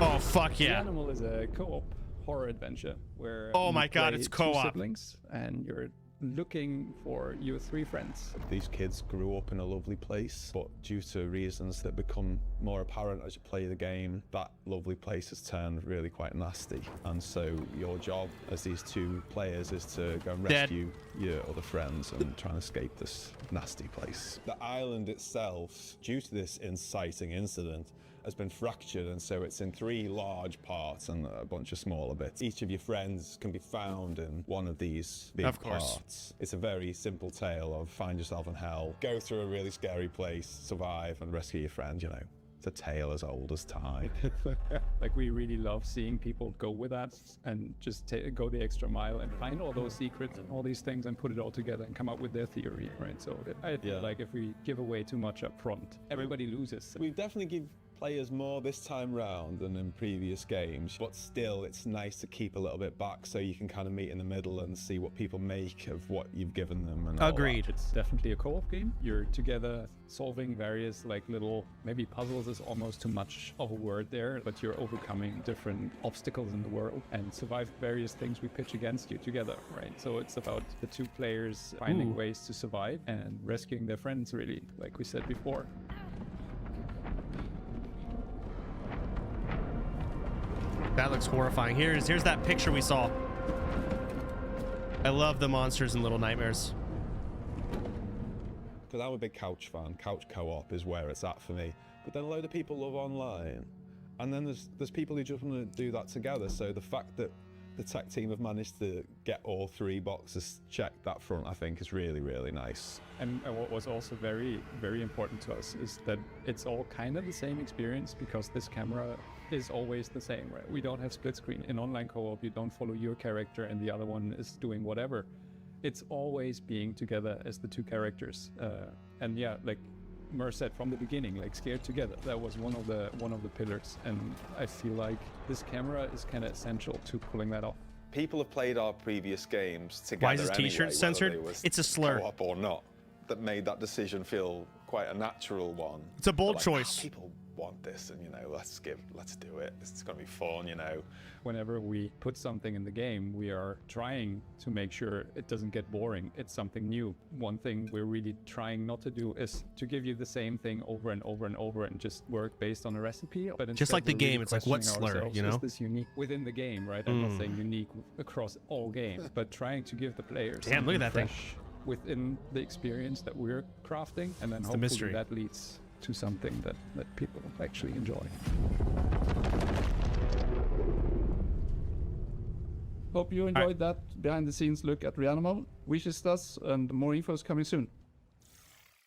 Oh fuck yeah! The Animal is a co-op horror adventure where oh my you god, play it's two co-op. siblings and you're looking for your three friends. These kids grew up in a lovely place, but due to reasons that become more apparent as you play the game, that lovely place has turned really quite nasty. And so your job as these two players is to go and rescue your other friends and try and escape this nasty place. The island itself, due to this inciting incident, has been fractured, and so it's in three large parts and a bunch of smaller bits. Each of your friends can be found in one of these big parts. It's a very simple tale of find yourself in hell, go through a really scary place, survive, and rescue your friend, you know. It's a tale as old as time. Like, we really love seeing people go with that and just go the extra mile and find all those secrets and all these things and put it all together and come up with their theory, right? So I feel like if we give away too much up front, everybody loses. We definitely give players more this time round than in previous games, but still it's nice to keep a little bit back so you can kind of meet in the middle and see what people make of what you've given them. And agreed. It's definitely a co-op game. You're together solving various like little, maybe puzzles is almost too much of a word there, but you're overcoming different obstacles in the world and survive various things we pitch against you together, right? So it's about the two players finding ways to survive and rescuing their friends, really, like we said before. That looks horrifying. Here's that picture we saw. I love the monsters in Little Nightmares. Because I'm a big couch fan. Couch co-op is where it's at for me. But then a load of people love online. And then there's people who just want to do that together. So the fact that the tech team have managed to get all three boxes checked that front, I think, is really, really nice. And what was also very, very important to us is that it's all kind of the same experience because this camera is always the same, right? We don't have split screen. In online co-op, you don't follow your character and the other one is doing whatever. It's always being together as the two characters. And yeah, like Mer said from the beginning, like scared together. That was one of the pillars. And I feel like this camera is kind of essential to pulling that off. People have played our previous games together. Why is his t-shirt anyway, censored? It's a slur. Co-op or not, that made that decision feel quite a natural one. It's a bold like, choice. People want this, and let's do it. It's gonna be fun, Whenever we put something in the game, we are trying to make sure it doesn't get boring. It's something new. One thing we're really trying not to do is to give you the same thing over and over and over and just work based on a recipe. But just like the instead, we're game, really it's like, what questioning slur, ourselves, is this unique within the game, right? I'm not saying unique across all games, but trying to give the players Damn, look at that thing. fresh within the experience that we're crafting, and then hopefully mystery. that leads to something that people actually enjoy. Hope you enjoyed that behind the scenes look at Reanimo. Wishes us, and more info is coming soon.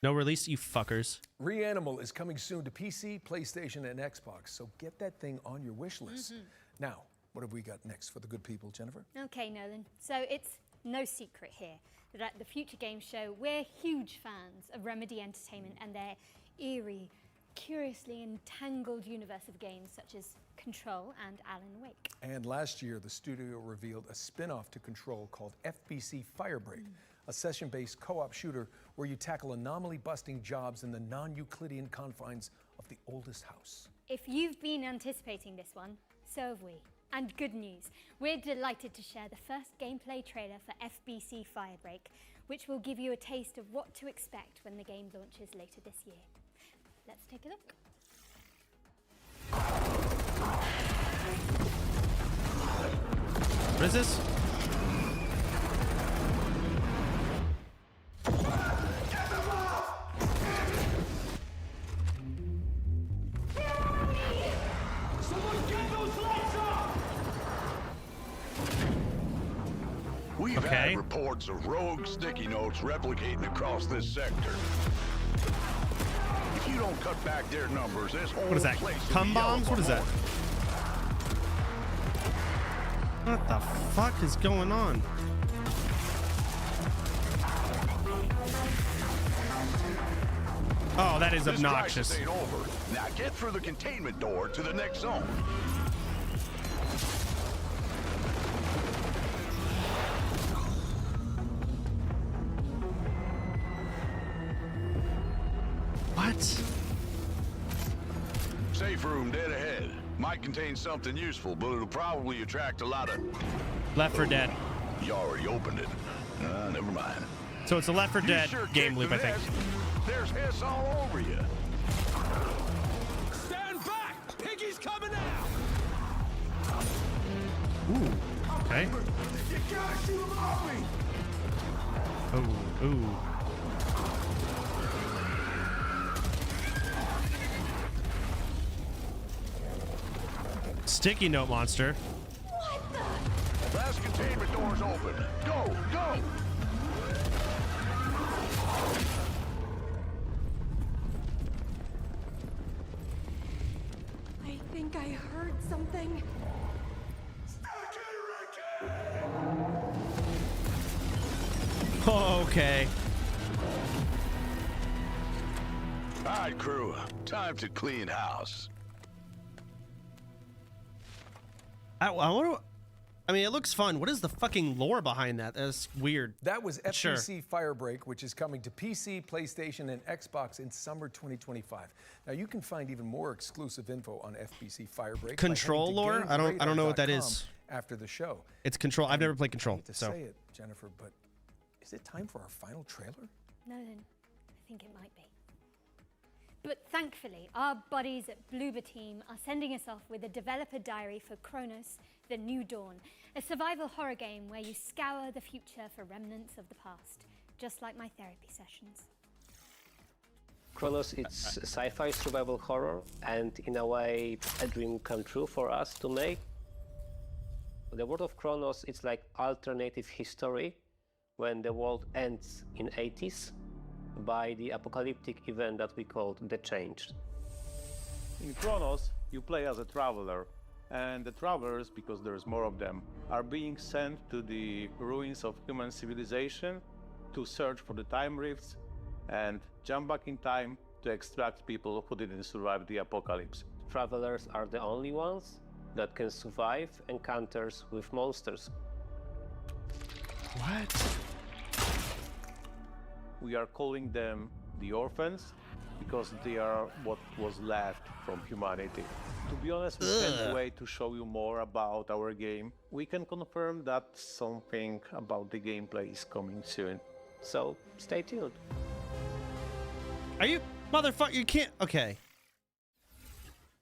No release, you fuckers. Reanimal is coming soon to PC, PlayStation, and Xbox, so get that thing on your wish list. Now, what have we got next for the good people, Jennifer? Okay, Nolan. So it's no secret here that at the Future Games Show, we're huge fans of Remedy Entertainment and their eerie, curiously entangled universe of games such as Control and Alan Wake. And last year, the studio revealed a spin-off to Control called FBC Firebreak, a session-based co-op shooter where you tackle anomaly-busting jobs in the non-Euclidean confines of the oldest house. If you've been anticipating this one, so have we. And good news, we're delighted to share the first gameplay trailer for FBC Firebreak, which will give you a taste of what to expect when the game launches later this year. Let's take a look. What is this? We've had reports of rogue sticky notes replicating across this sector. If you don't cut back their numbers, this whole What is that? place will Cum be bombs? yellow What is that? morning. What the fuck is going on? Oh, that is This obnoxious. crisis ain't over. Now get through the containment door to the next zone. What? Safe room dead ahead. Might contain something useful, but it'll probably attract a lot of... Left 4 Dead. You already opened it. Never mind. So it's a Left 4 Dead game loop, I think. There's hiss all over you. Stand back! Piggy's coming out! Ooh. Okay. You gotta shoot him off me! Oh, ooh. Sticky note monster. Last containment door's open. Go, go! I think I heard something. Oh, okay. All right, crew. Time to clean house. I wonder. I mean, it looks fun. What is the fucking lore behind that? That's weird. That was FBC Sure. Firebreak, which is coming to PC, PlayStation, and Xbox in summer 2025. Now you can find even more exclusive info on FBC Firebreak. Control lore? I don't know what that is. After the show. It's Control. I've never played Control. I hate to So say it, Jennifer, but is it time for our final trailer? No, then I think it might be. But thankfully, our buddies at Bloober Team are sending us off with a developer diary for Kronos, The New Dawn, a survival horror game where you scour the future for remnants of the past, just like my therapy sessions. Kronos is sci-fi survival horror, and in a way, a dream come true for us to make. The world of Kronos, it's like alternative history when the world ends in 80s by the apocalyptic event that we called The Change. In Kronos, you play as a traveler, and the travelers, because there's more of them, are being sent to the ruins of human civilization to search for the time rifts and jump back in time to extract people who didn't survive the apocalypse. Travelers are the only ones that can survive encounters with monsters. What? We are calling them the orphans. because they are what was left from humanity. To be honest, we can't wait to show you more about our game. We can confirm that something about the gameplay is coming soon. So stay tuned. Are you motherfucker? You can't. Okay.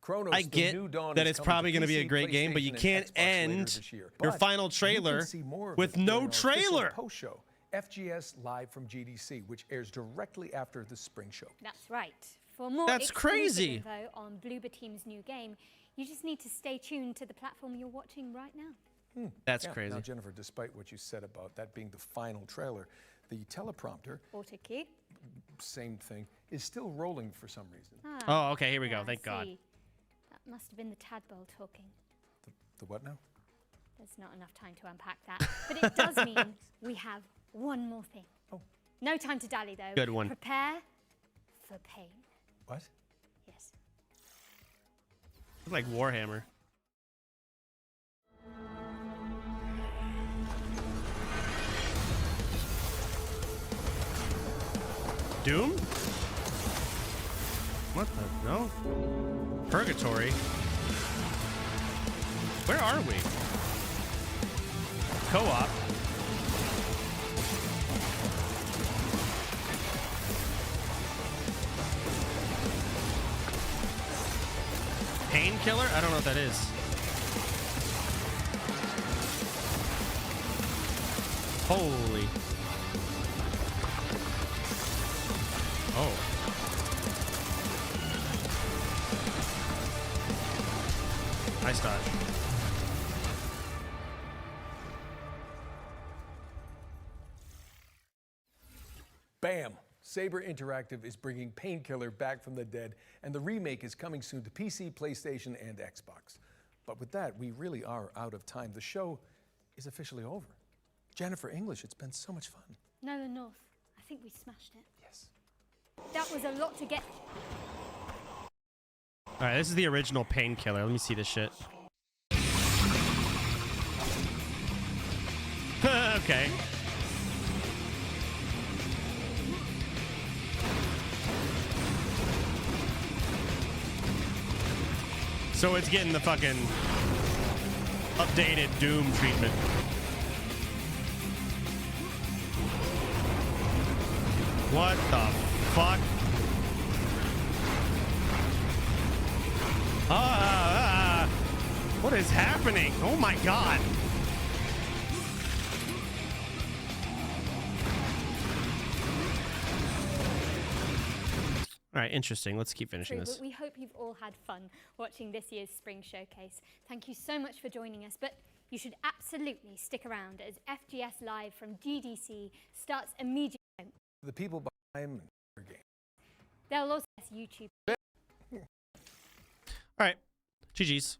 Chronos, I get that it's probably going to be a great game, but you can't end your final trailer with no trailer. Post-show, FGS Live from GDC, which airs directly after the spring show. That's right. For more crazy info on Bloober Team's new game, you just need to stay tuned to the platform you're watching right now. That's crazy. Now, Jennifer, despite what you said about that being the final trailer, the teleprompter, auto cue, same thing, is still rolling for some reason. Oh, okay. Here we go. Thank God. That must have been the tadpole talking. The what now? There's not enough time to unpack that. But it does mean we have one more thing. Oh. No time to dally, though. Good one. Prepare for pain. What? Yes. It's like Warhammer. Doom? What the? No? Purgatory? Where are we? Co-op? Painkiller? I don't know what that is. Holy. Oh. Nice dodge. Bam! Saber Interactive is bringing Painkiller back from the dead, and the remake is coming soon to PC, PlayStation, and Xbox. But with that, we really are out of time. The show is officially over. Jennifer English, it's been so much fun. Noah North, I think we smashed it. Yes. That was a lot to get. All right, this is the original Painkiller. Let me see this shit. Okay. So it's getting the fucking updated Doom treatment. What the fuck? What is happening? Oh my god. All right, interesting. Let's keep finishing this. But we hope you've all had fun watching this year's Spring Showcase. Thank you so much for joining us, but you should absolutely stick around as FGS Live from GDC starts immediately. The people behind the game. They'll also have YouTube. All right, GG's.